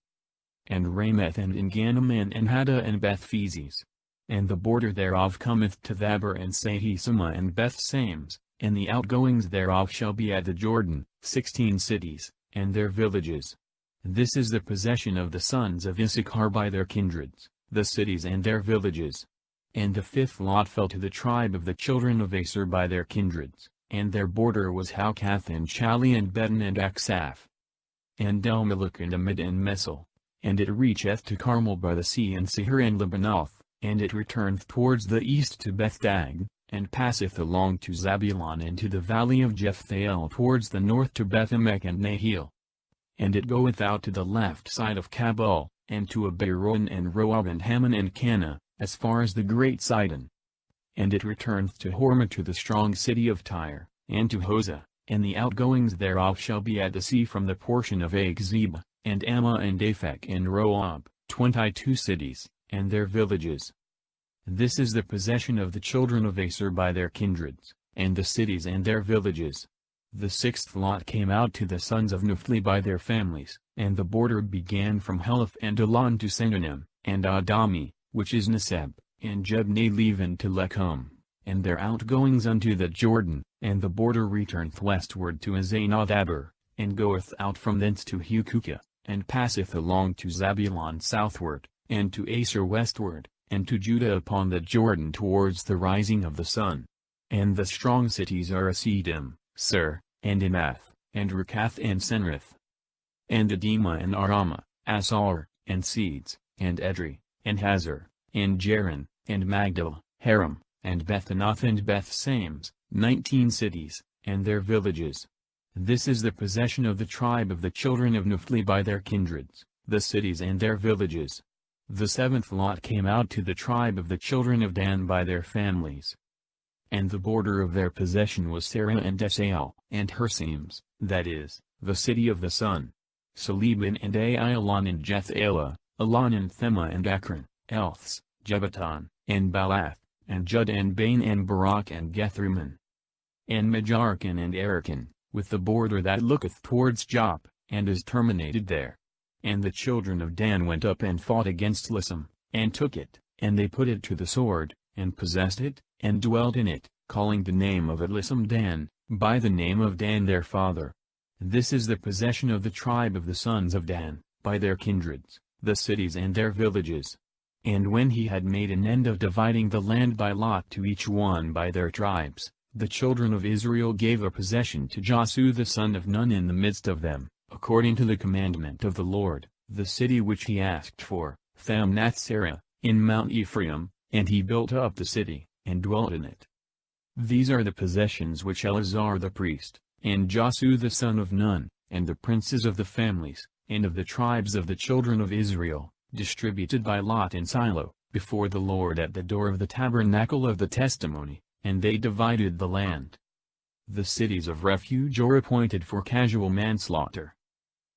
and Rameth and Engannim and Enhaddah and Beth-pheses. And the border thereof cometh to Thabor and Sahisima and Beth-sames, and the outgoings thereof shall be at the Jordan, 16 cities, and their villages. This is the possession of the sons of Issachar by their kindreds, the cities and their villages. And the fifth lot fell to the tribe of the children of Aser by their kindreds, and their border was Haukath and Chali and Beden and Aksaph, and Elmelech and Amid and Mesel, and it reacheth to Carmel by the sea and Seher and Lebanoth. And it returneth towards the east to Bethdag, and passeth along to Zabulon and to the valley of Jephthahel towards the north to Bethemek and Nahil. And it goeth out to the left side of Kabul, and to Abiron and Roab and Hammon and Cana, as far as the great Sidon. And it returneth to Hormah to the strong city of Tyre, and to Hosah, and the outgoings thereof shall be at the sea from the portion of Achzib, and Ammah and Aphek and Roab, 22 cities, and their villages. This is the possession of the children of Aser by their kindreds, and the cities and their villages. The sixth lot came out to the sons of Naphtali by their families, and the border began from Heleph and Elon to Synonym, and Adami, which is Neseb, and Jebne-levan to Lecum, and their outgoings unto the Jordan, and the border returneth westward to Azanoth-aber, and goeth out from thence to Hukukah, and passeth along to Zabulon southward, and to Aser westward, and to Judah upon the Jordan towards the rising of the sun. And the strong cities are Asidim, Sur, and Emath, and Rekath and Senrith, and Adimah and Arama, Asar, and Seeds, and Edrei, and Hazar, and Jerin, and Magdala, Haram, and Bethanath and Bethsames, 19 cities, and their villages. This is the possession of the tribe of the children of Naphtali by their kindreds, the cities and their villages. The seventh lot came out to the tribe of the children of Dan by their families. And the border of their possession was Sarah and Esael, and Hersemes, that is, the city of the sun. Saliban and Ailon and Jethela, Elon and Thema and Akron, Elths, Jebaton, and Balath, and Jud and Bain and Barak and Gethrimmon. And Majarkan and Arakan, with the border that looketh towards Jop, and is terminated there. And the children of Dan went up and fought against Lissom, and took it, and they put it to the sword, and possessed it, and dwelt in it, calling the name of it Lissom Dan, by the name of Dan their father. This is the possession of the tribe of the sons of Dan, by their kindreds, the cities and their villages. And when he had made an end of dividing the land by lot to each one by their tribes, the children of Israel gave a possession to Joshua the son of Nun in the midst of them, according to the commandment of the Lord, the city which he asked for, Thamnath-Serah, in Mount Ephraim, and he built up the city, and dwelt in it. These are the possessions which Eleazar the priest, and Joshua the son of Nun, and the princes of the families, and of the tribes of the children of Israel, distributed by lot in Silo, before the Lord at the door of the tabernacle of the testimony, and they divided the land. The cities of refuge are appointed for casual manslaughter.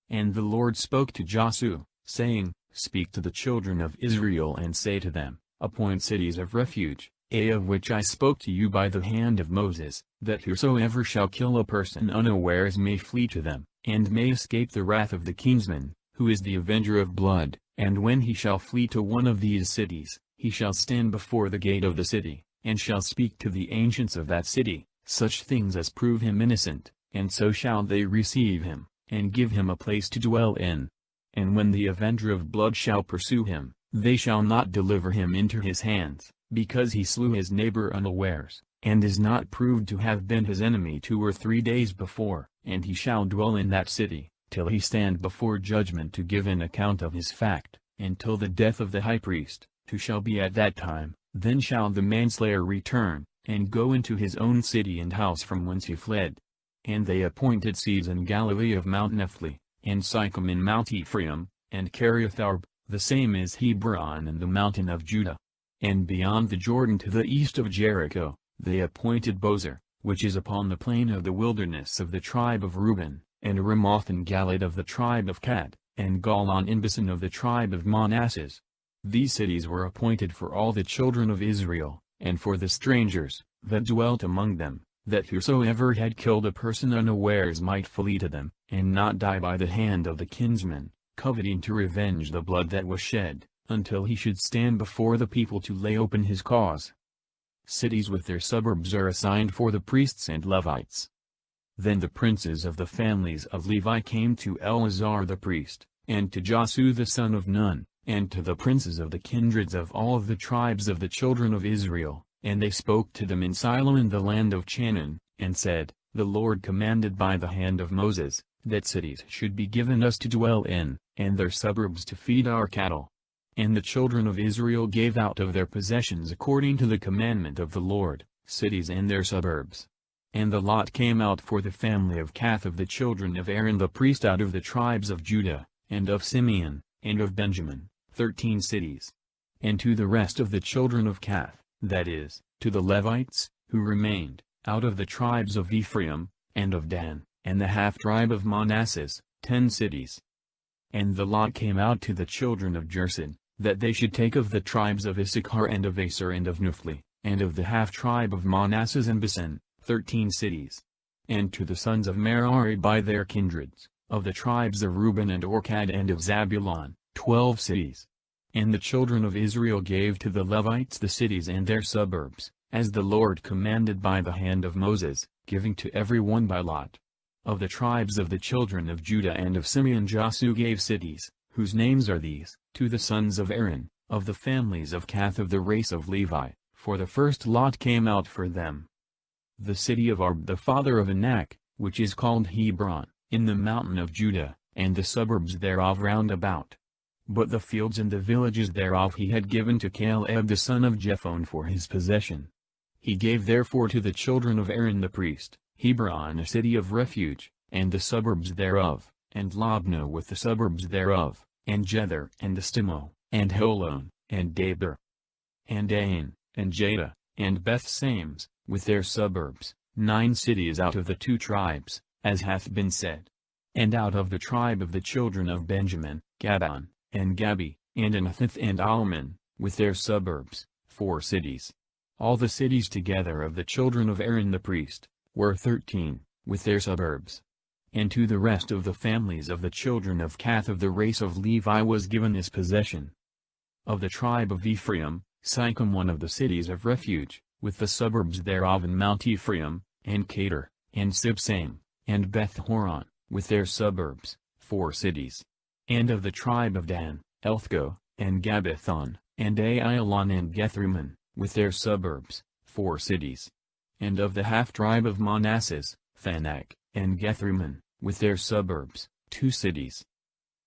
And the Lord spoke to Joshua, saying, Speak to the children of Israel and say to them, Appoint cities of refuge, of which I spoke to you by the hand of Moses, that whosoever shall kill a person unawares may flee to them, and may escape the wrath of the kinsman, who is the avenger of blood, and when he shall flee to one of these cities, he shall stand before the gate of the city, and shall speak to the ancients of that city, such things as prove him innocent, and so shall they receive him, and give him a place to dwell in. And when the avenger of blood shall pursue him, they shall not deliver him into his hands, because he slew his neighbor unawares, and is not proved to have been his enemy 2 or 3 days before, and he shall dwell in that city, till he stand before judgment to give an account of his fact, until the death of the high priest, who shall be at that time. Then shall the manslayer return, and go into his own city and house from whence he fled. And they appointed seeds in Galilee of Mount Naphtali, and Sychem in Mount Ephraim, and Kiriatharb, the same is Hebron in the mountain of Judah. And beyond the Jordan to the east of Jericho, they appointed Bozer, which is upon the plain of the wilderness of the tribe of Reuben, and Ramoth and Galad of the tribe of Gad, and Golan and Basan of the tribe of Manasseh. These cities were appointed for all the children of Israel, and for the strangers that dwelt among them, that whosoever had killed a person unawares might flee to them, and not die by the hand of the kinsman, coveting to revenge the blood that was shed, until he should stand before the people to lay open his cause. Cities with their suburbs are assigned for the priests and Levites. Then the princes of the families of Levi came to Eleazar the priest, and to Joshua the son of Nun, and to the princes of the kindreds of all of the tribes of the children of Israel, and they spoke to them in Silo in the land of Canaan, and said, The Lord commanded by the hand of Moses, that cities should be given us to dwell in, and their suburbs to feed our cattle. And the children of Israel gave out of their possessions according to the commandment of the Lord, cities and their suburbs. And the lot came out for the family of Kath of the children of Aaron the priest out of the tribes of Judah, and of Simeon, and of Benjamin, 13 cities. And to the rest of the children of Kath, that is, to the Levites, who remained, out of the tribes of Ephraim, and of Dan, and the half-tribe of Manasseh, 10 cities. And the lot came out to the children of Jersid, that they should take of the tribes of Issachar and of Aser and of Naphtali, and of the half-tribe of Manasseh and Basan, 13 cities. And to the sons of Merari by their kindreds, of the tribes of Reuben and Orchad and of Zabulon, 12 cities. And the children of Israel gave to the Levites the cities and their suburbs, as the Lord commanded by the hand of Moses, giving to every one by lot. Of the tribes of the children of Judah and of Simeon Joshua gave cities, whose names are these, to the sons of Aaron, of the families of Kath of the race of Levi, for the first lot came out for them. The city of Arb the father of Anak, which is called Hebron, in the mountain of Judah, and the suburbs thereof round about. But the fields and the villages thereof he had given to Caleb the son of Jephone for his possession. He gave therefore to the children of Aaron the priest, Hebron a city of refuge, and the suburbs thereof, and Labnah with the suburbs thereof, and Jether and Estimo, and Holon, and Debir, and Ain, and Jada, and Beth-Sames, with their suburbs, 9 cities out of the 2 tribes, as hath been said. And out of the tribe of the children of Benjamin, Gabon, and Gabi, and Anathith and Alman, with their suburbs, 4 cities. All the cities together of the children of Aaron the priest, were 13, with their suburbs. And to the rest of the families of the children of Kath of the race of Levi was given this possession. Of the tribe of Ephraim, Sychem one of the cities of refuge, with the suburbs thereof in Mount Ephraim, and Cater, and Sibsaim, and Beth-horon, with their suburbs, 4 cities. And of the tribe of Dan, Elthgo, and Gabbethon, and Ailon and Gethrimmon, with their suburbs, 4 cities. And of the half-tribe of Manasseh, Phanak, and Gethrimmon, with their suburbs, 2 cities.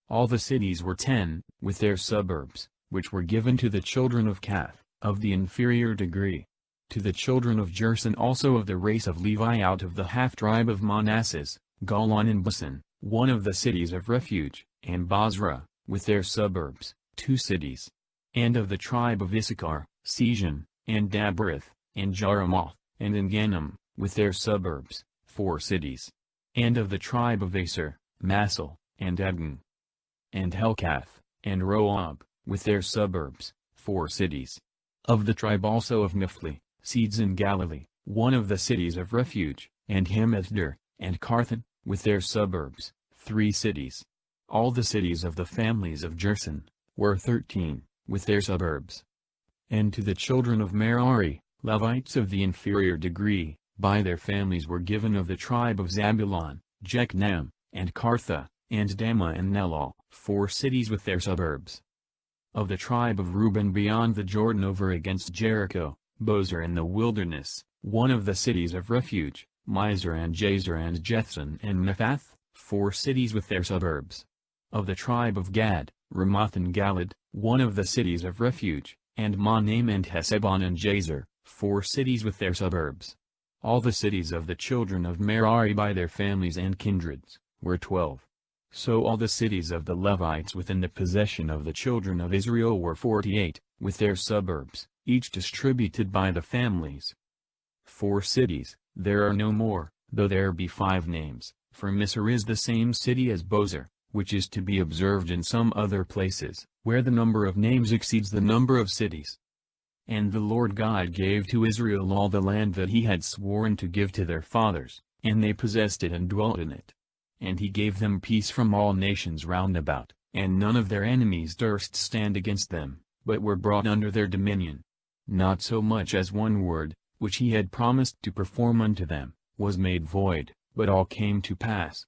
All the cities were 10, with their suburbs, which were given to the children of Kath, of the inferior degree. To the children of Jerson also of the race of Levi out of the half-tribe of Manasseh, Golan and Basan, one of the cities of refuge, and Basra, with their suburbs, 2 cities. And of the tribe of Issachar, Sejon, and Daberith, and Jeremoth, and Engannim, with their suburbs, 4 cities. And of the tribe of Aser, Massel, and Ebn, and Helkath, and Roab, with their suburbs, 4 cities. Of the tribe also of Nephtali, seeds in Galilee, one of the cities of refuge, and Hamathdir, and Carthan, with their suburbs, 3 cities. All the cities of the families of Jerson, were 13, with their suburbs. And to the children of Merari, Levites of the inferior degree, by their families were given of the tribe of Zabulon, Jeknam, and Kartha, and Dama and Nelal, 4 cities with their suburbs. Of the tribe of Reuben beyond the Jordan over against Jericho, Bozer in the wilderness, one of the cities of refuge, Mizar and Jazer and Jethson and Mephath, 4 cities with their suburbs. Of the tribe of Gad, Ramoth and Galad, one of the cities of refuge, and Monaim and Hesebon and Jazer, 4 cities with their suburbs. All the cities of the children of Merari by their families and kindreds, were 12. So all the cities of the Levites within the possession of the children of Israel were 48, with their suburbs, each distributed by the families. 4 cities, there are no more, though there be 5 names, for Misr is the same city as Bozer, which is to be observed in some other places, where the number of names exceeds the number of cities. And the Lord God gave to Israel all the land that he had sworn to give to their fathers, and they possessed it and dwelt in it. And he gave them peace from all nations round about, and none of their enemies durst stand against them, but were brought under their dominion. Not so much as one word, which he had promised to perform unto them, was made void, but all came to pass.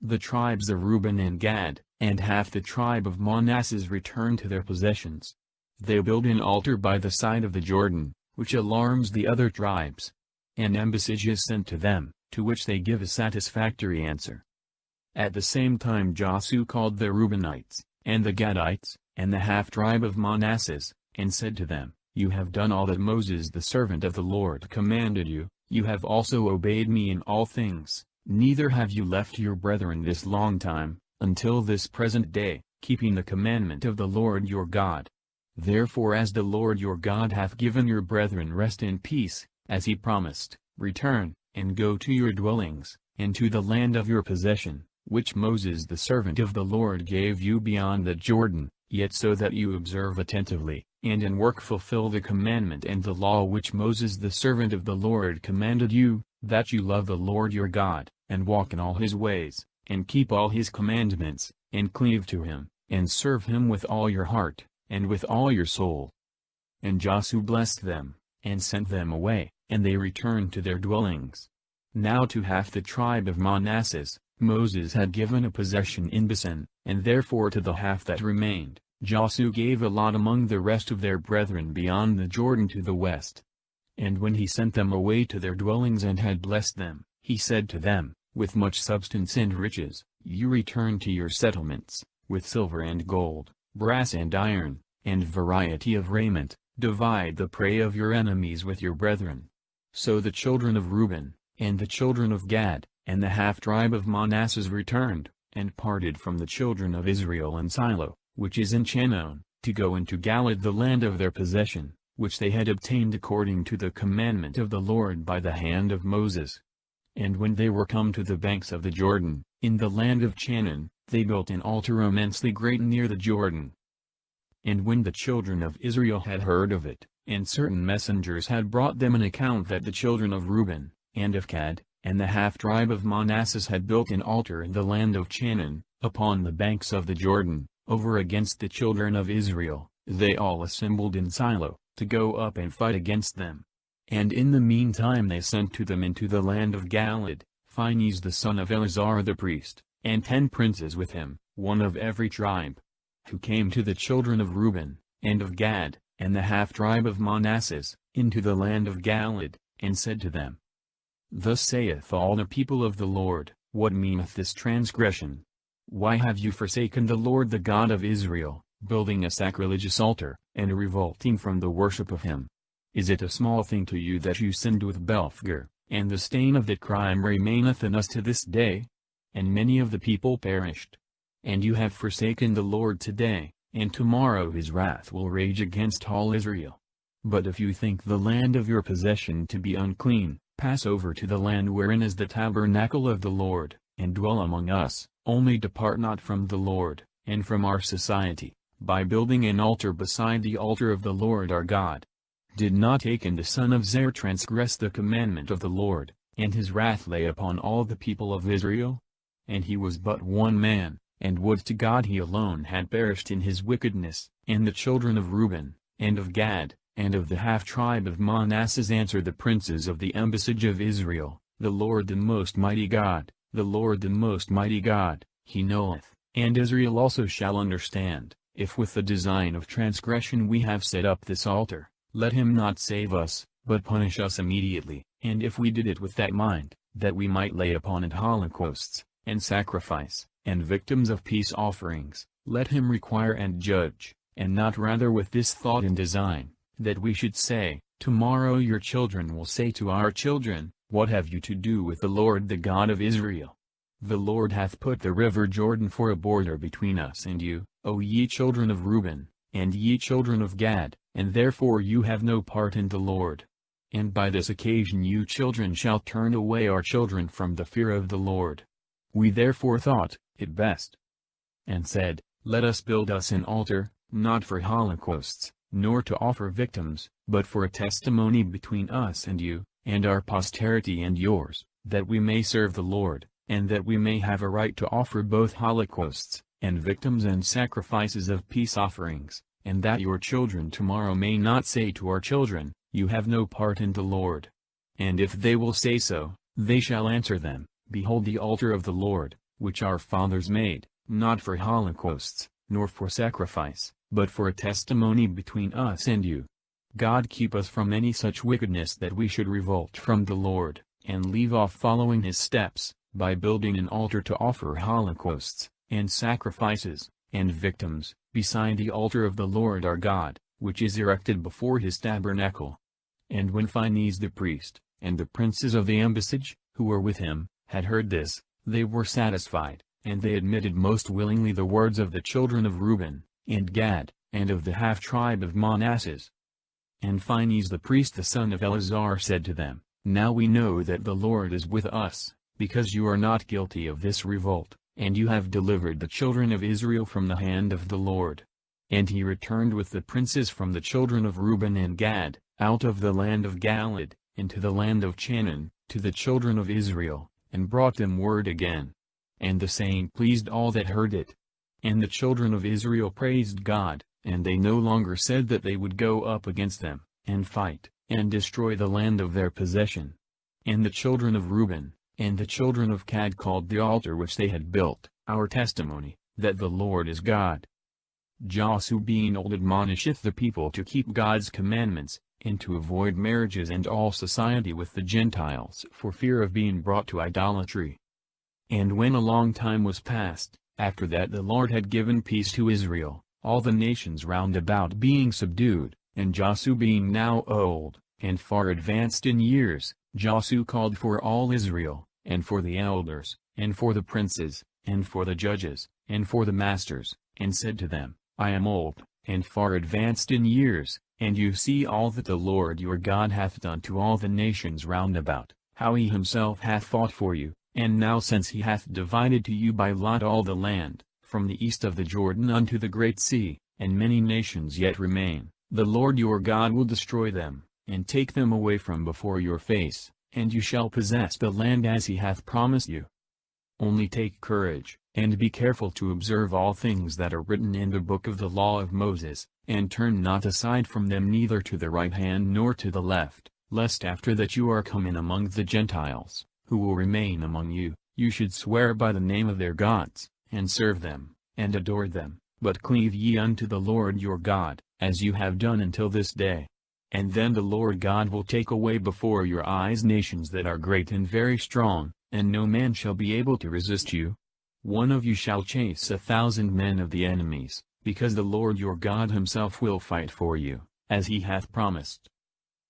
The tribes of Reuben and Gad, and half the tribe of Manasseh returned to their possessions. They build an altar by the side of the Jordan, which alarms the other tribes. An embassage is sent to them, to which they give a satisfactory answer. At the same time Joshua called the Reubenites, and the Gadites, and the half-tribe of Manasseh, and said to them, You have done all that Moses the servant of the Lord commanded you, you have also obeyed me in all things, neither have you left your brethren this long time, until this present day, keeping the commandment of the Lord your God. Therefore as the Lord your God hath given your brethren rest and peace, as he promised, return, and go to your dwellings, and to the land of your possession, which Moses the servant of the Lord gave you beyond the Jordan, yet so that you observe attentively, and in work fulfill the commandment and the law which Moses the servant of the Lord commanded you, that you love the Lord your God, and walk in all his ways, and keep all his commandments, and cleave to him, and serve him with all your heart, and with all your soul. And Joshua blessed them, and sent them away, and they returned to their dwellings. Now to half the tribe of Manasseh, Moses had given a possession in Basan, and therefore to the half that remained, Joshua gave a lot among the rest of their brethren beyond the Jordan to the west. And when he sent them away to their dwellings and had blessed them, he said to them, with much substance and riches, You return to your settlements, with silver and gold, brass and iron, and variety of raiment, divide the prey of your enemies with your brethren. So the children of Reuben, and the children of Gad, and the half-tribe of Manasseh returned, and parted from the children of Israel in Silo, which is in Canaan, to go into Galiad, the land of their possession, which they had obtained according to the commandment of the Lord by the hand of Moses. And when they were come to the banks of the Jordan, in the land of Canaan, they built an altar immensely great near the Jordan. And when the children of Israel had heard of it, and certain messengers had brought them an account that the children of Reuben, and of Gad, and the half-tribe of Manasseh had built an altar in the land of Canaan, upon the banks of the Jordan, over against the children of Israel, they all assembled in Silo, to go up and fight against them. And in the meantime they sent to them into the land of Galiad, Phinehas the son of Eleazar the priest, and 10 princes with him, one of every tribe, who came to the children of Reuben, and of Gad, and the half-tribe of Manasseh, into the land of Galiad, and said to them, Thus saith all the people of the Lord, What meaneth this transgression? Why have you forsaken the Lord the God of Israel, building a sacrilegious altar, and revolting from the worship of him? Is it a small thing to you that you sinned with Belphegor, and the stain of that crime remaineth in us to this day? And many of the people perished. And you have forsaken the Lord today, and tomorrow his wrath will rage against all Israel. But if you think the land of your possession to be unclean, pass over to the land wherein is the tabernacle of the Lord, and dwell among us, only depart not from the Lord, and from our society, by building an altar beside the altar of the Lord our God. Did not Achan the son of Zer transgress the commandment of the Lord, and his wrath lay upon all the people of Israel? And he was but one man, and would to God he alone had perished in his wickedness. And the children of Reuben, and of Gad, and of the half-tribe of Manasseh answered the princes of the embassage of Israel, The Lord the most mighty God, the Lord the most mighty God, he knoweth, and Israel also shall understand, if with the design of transgression we have set up this altar, let him not save us, but punish us immediately. And if we did it with that mind, that we might lay upon it holocausts, and sacrifice, and victims of peace offerings, let him require and judge, and not rather with this thought and design, that we should say, Tomorrow your children will say to our children, What have you to do with the Lord the God of Israel? The Lord hath put the river Jordan for a border between us and you, O ye children of Reuben, and ye children of Gad, and therefore you have no part in the Lord. And by this occasion you children shall turn away our children from the fear of the Lord. We therefore thought it best, and said, Let us build us an altar, not for holocausts, nor to offer victims, but for a testimony between us and you, and our posterity and yours, that we may serve the Lord, and that we may have a right to offer both holocausts, and victims and sacrifices of peace offerings, and that your children tomorrow may not say to our children, You have no part in the Lord. And if they will say so, they shall answer them, Behold the altar of the Lord, which our fathers made, not for holocausts, nor for sacrifice, but for a testimony between us and you. God keep us from any such wickedness that we should revolt from the Lord, and leave off following his steps, by building an altar to offer holocausts, and sacrifices, and victims, beside the altar of the Lord our God, which is erected before his tabernacle. And when Phinehas the priest, and the princes of the embassage, who were with him, had heard this, they were satisfied, and they admitted most willingly the words of the children of Reuben, and Gad, and of the half-tribe of Manasseh. And Phinehas the priest the son of Eleazar said to them, Now we know that the Lord is with us, because you are not guilty of this revolt, and you have delivered the children of Israel from the hand of the Lord. And he returned with the princes from the children of Reuben and Gad, out of the land of Galiad, into the land of Canaan, to the children of Israel, and brought them word again. And the saying pleased all that heard it. And the children of Israel praised God, and they no longer said that they would go up against them, and fight, and destroy the land of their possession. And the children of Reuben, and the children of Gad called the altar which they had built, Our testimony, that the Lord is God. Josiah being old admonisheth the people to keep God's commandments, and to avoid marriages and all society with the Gentiles for fear of being brought to idolatry. And when a long time was past, after that the Lord had given peace to Israel, all the nations round about being subdued, And Josiah being now old, and far advanced in years, Josiah called for all Israel, and for the elders, and for the princes, and for the judges, and for the masters, and said to them, I am old, and far advanced in years, and you see all that the Lord your God hath done to all the nations round about, how he himself hath fought for you, and now since he hath divided to you by lot all the land, from the east of the Jordan unto the great sea, and many nations yet remain, the Lord your God will destroy them, and take them away from before your face, and you shall possess the land as he hath promised you. Only take courage, and be careful to observe all things that are written in the book of the law of Moses, and turn not aside from them neither to the right hand nor to the left, lest after that you are come in among the Gentiles, who will remain among you, you should swear by the name of their gods, and serve them, and adore them, but cleave ye unto the Lord your God, as you have done until this day. And then the Lord God will take away before your eyes nations that are great and very strong, and no man shall be able to resist you. One of you shall chase 1,000 men of the enemies, because the Lord your God himself will fight for you, as he hath promised.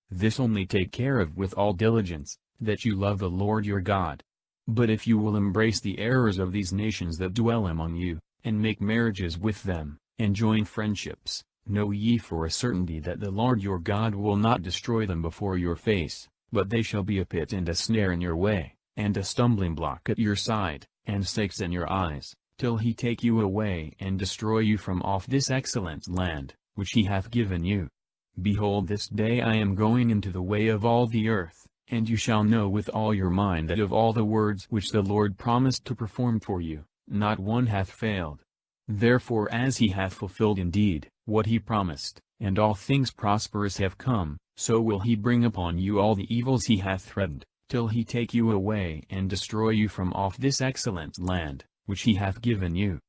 This only take care of with all diligence, that you love the Lord your God. But if you will embrace the errors of these nations that dwell among you, and make marriages with them, and join friendships, know ye for a certainty that the Lord your God will not destroy them before your face, but they shall be a pit and a snare in your way, and a stumbling block at your side, and stakes in your eyes, till he take you away and destroy you from off this excellent land, which he hath given you. Behold, this day I am going into the way of all the earth, and you shall know with all your mind that of all the words which the Lord promised to perform for you, not one hath failed. Therefore as he hath fulfilled indeed what he promised, and all things prosperous have come, so will he bring upon you all the evils he hath threatened, till he take you away and destroy you from off this excellent land, which he hath given you.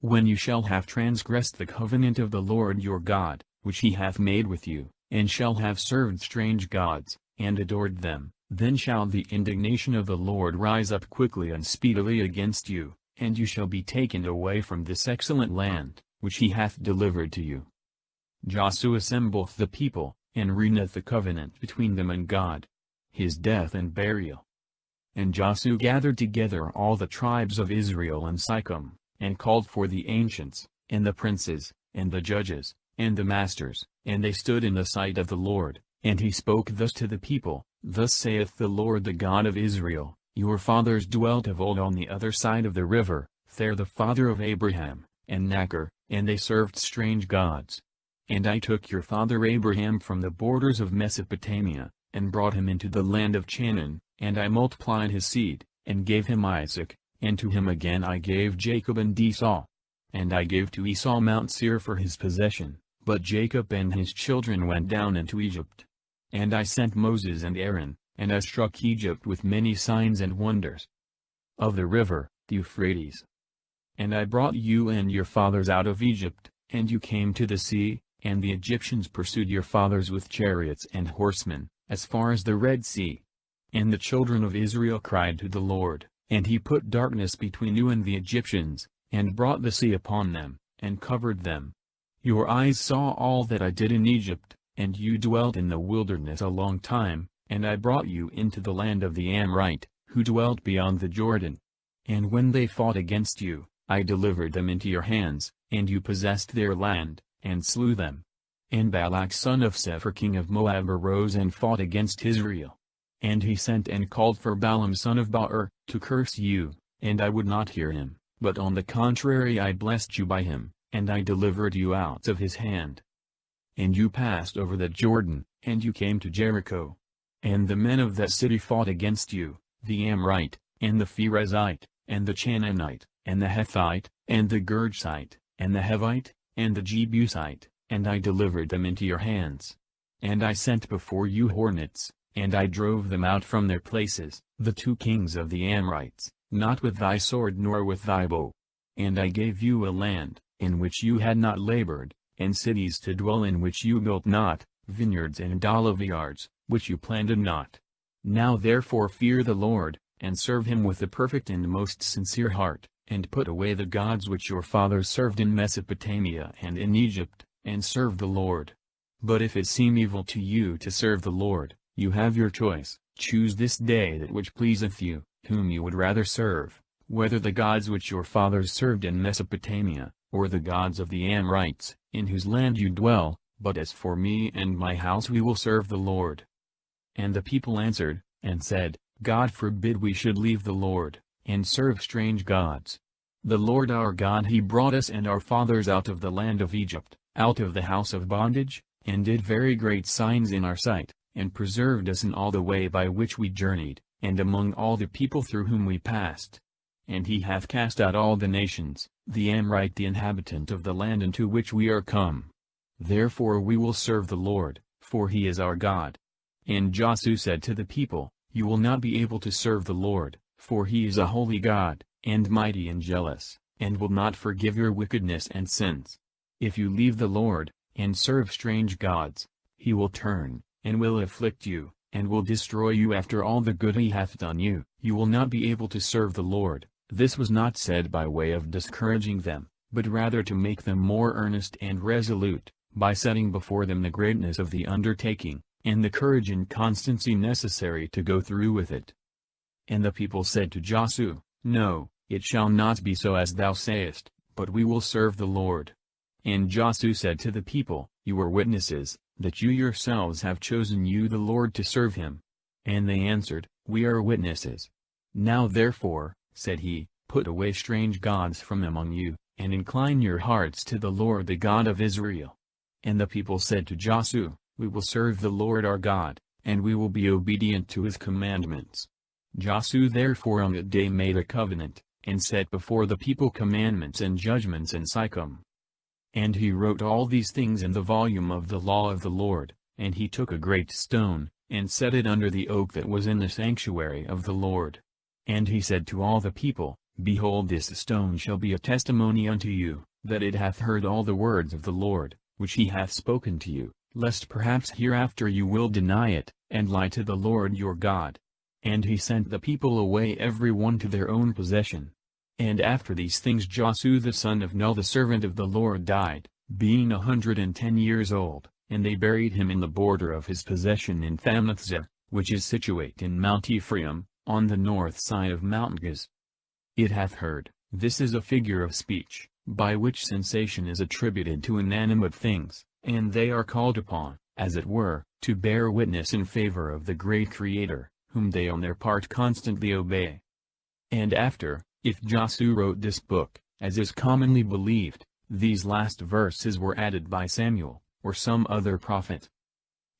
When you shall have transgressed the covenant of the Lord your God, which he hath made with you, and shall have served strange gods, and adored them, then shall the indignation of the Lord rise up quickly and speedily against you, and you shall be taken away from this excellent land, which he hath delivered to you. Josiah assembleth the people, and reneweth the covenant between them and God. His death and burial. And Josiah gathered together all the tribes of Israel and Sychem, and called for the ancients, and the princes, and the judges, and the masters, and they stood in the sight of the Lord, and he spoke thus to the people, Thus saith the Lord the God of Israel, Your fathers dwelt of old on the other side of the river, there the father of Abraham, and Nachor, and they served strange gods. And I took your father Abraham from the borders of Mesopotamia, and brought him into the land of Canaan, and I multiplied his seed, and gave him Isaac, and to him again I gave Jacob and Esau. And I gave to Esau Mount Seir for his possession, but Jacob and his children went down into Egypt. And I sent Moses and Aaron, and I struck Egypt with many signs and wonders. Of the river, the Euphrates. And I brought you and your fathers out of Egypt, and you came to the sea, and the Egyptians pursued your fathers with chariots and horsemen, as far as the Red Sea. And the children of Israel cried to the Lord, and he put darkness between you and the Egyptians, and brought the sea upon them, and covered them. Your eyes saw all that I did in Egypt, and you dwelt in the wilderness a long time, and I brought you into the land of the Amorite, who dwelt beyond the Jordan. And when they fought against you, I delivered them into your hands, and you possessed their land, and slew them. And Balak son of Sephar king of Moab arose and fought against Israel. And he sent and called for Balaam son of Beor, to curse you, and I would not hear him, but on the contrary I blessed you by him, and I delivered you out of his hand. And you passed over the Jordan, and you came to Jericho. And the men of that city fought against you, the Amorite, and the Pherezite, and the Canaanite, and the Hethite, and the Girgashite, and the Hivite, and the Jebusite, and I delivered them into your hands. And I sent before you hornets, and I drove them out from their places, the 2 kings of the Amorites, not with thy sword nor with thy bow. And I gave you a land, in which you had not labored, and cities to dwell in which you built not, vineyards and oliveyards, which you planted not. Now therefore fear the Lord, and serve him with a perfect and most sincere heart, and put away the gods which your fathers served in Mesopotamia and in Egypt, and serve the Lord. But if it seem evil to you to serve the Lord, you have your choice. Choose this day that which pleaseth you, whom you would rather serve, whether the gods which your fathers served in Mesopotamia, or the gods of the Amorites, in whose land you dwell, but as for me and my house we will serve the Lord. And the people answered, and said, God forbid we should leave the Lord, and serve strange gods. The Lord our God he brought us and our fathers out of the land of Egypt, out of the house of bondage, and did very great signs in our sight, and preserved us in all the way by which we journeyed, and among all the people through whom we passed. And he hath cast out all the nations, the Amorite the inhabitant of the land into which we are come. Therefore we will serve the Lord, for he is our God. And Josiah said to the people, You will not be able to serve the Lord, for he is a holy God, and mighty and jealous, and will not forgive your wickedness and sins. If you leave the Lord, and serve strange gods, he will turn, and will afflict you, and will destroy you after all the good he hath done you. You will not be able to serve the Lord. This was not said by way of discouraging them, but rather to make them more earnest and resolute, by setting before them the greatness of the undertaking, and the courage and constancy necessary to go through with it. And the people said to Josiah, No, it shall not be so as thou sayest, but we will serve the Lord. And Josiah said to the people, You are witnesses, that you yourselves have chosen you the Lord to serve him. And they answered, We are witnesses. Now therefore, said he, put away strange gods from among you, and incline your hearts to the Lord the God of Israel. And the people said to Josiah, We will serve the Lord our God, and we will be obedient to his commandments. Josiah therefore on that day made a covenant, and set before the people commandments and judgments in Sychem. And he wrote all these things in the volume of the law of the Lord, and he took a great stone, and set it under the oak that was in the sanctuary of the Lord. And he said to all the people, Behold, this stone shall be a testimony unto you, that it hath heard all the words of the Lord, which he hath spoken to you, lest perhaps hereafter you will deny it, and lie to the Lord your God. And he sent the people away every one to their own possession. And after these things Josiah the son of Nun the servant of the Lord died, being 110 years old, and they buried him in the border of his possession in Thamnathzeh, which is situate in Mount Ephraim, on the north side of Mount Gaz. It hath heard. This is a figure of speech, by which sensation is attributed to inanimate things, and they are called upon, as it were, to bear witness in favor of the great Creator, whom they on their part constantly obey. And after, if Josiah wrote this book, as is commonly believed, these last verses were added by Samuel, or some other prophet.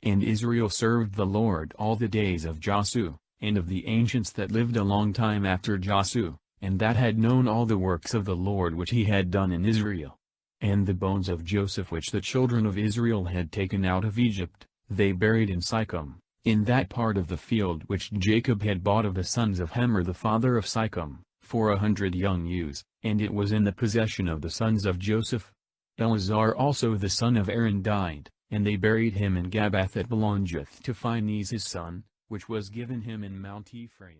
And Israel served the Lord all the days of Josiah, and of the ancients that lived a long time after Josiah, and that had known all the works of the Lord which he had done in Israel. And the bones of Joseph which the children of Israel had taken out of Egypt, they buried in Sychem, in that part of the field which Jacob had bought of the sons of Hemer the father of Sychem, for 100 young ewes, and it was in the possession of the sons of Joseph. Eleazar also the son of Aaron died, and they buried him in Gabbath at Belongeth to Phinehas his son, which was given him in Mount Ephraim.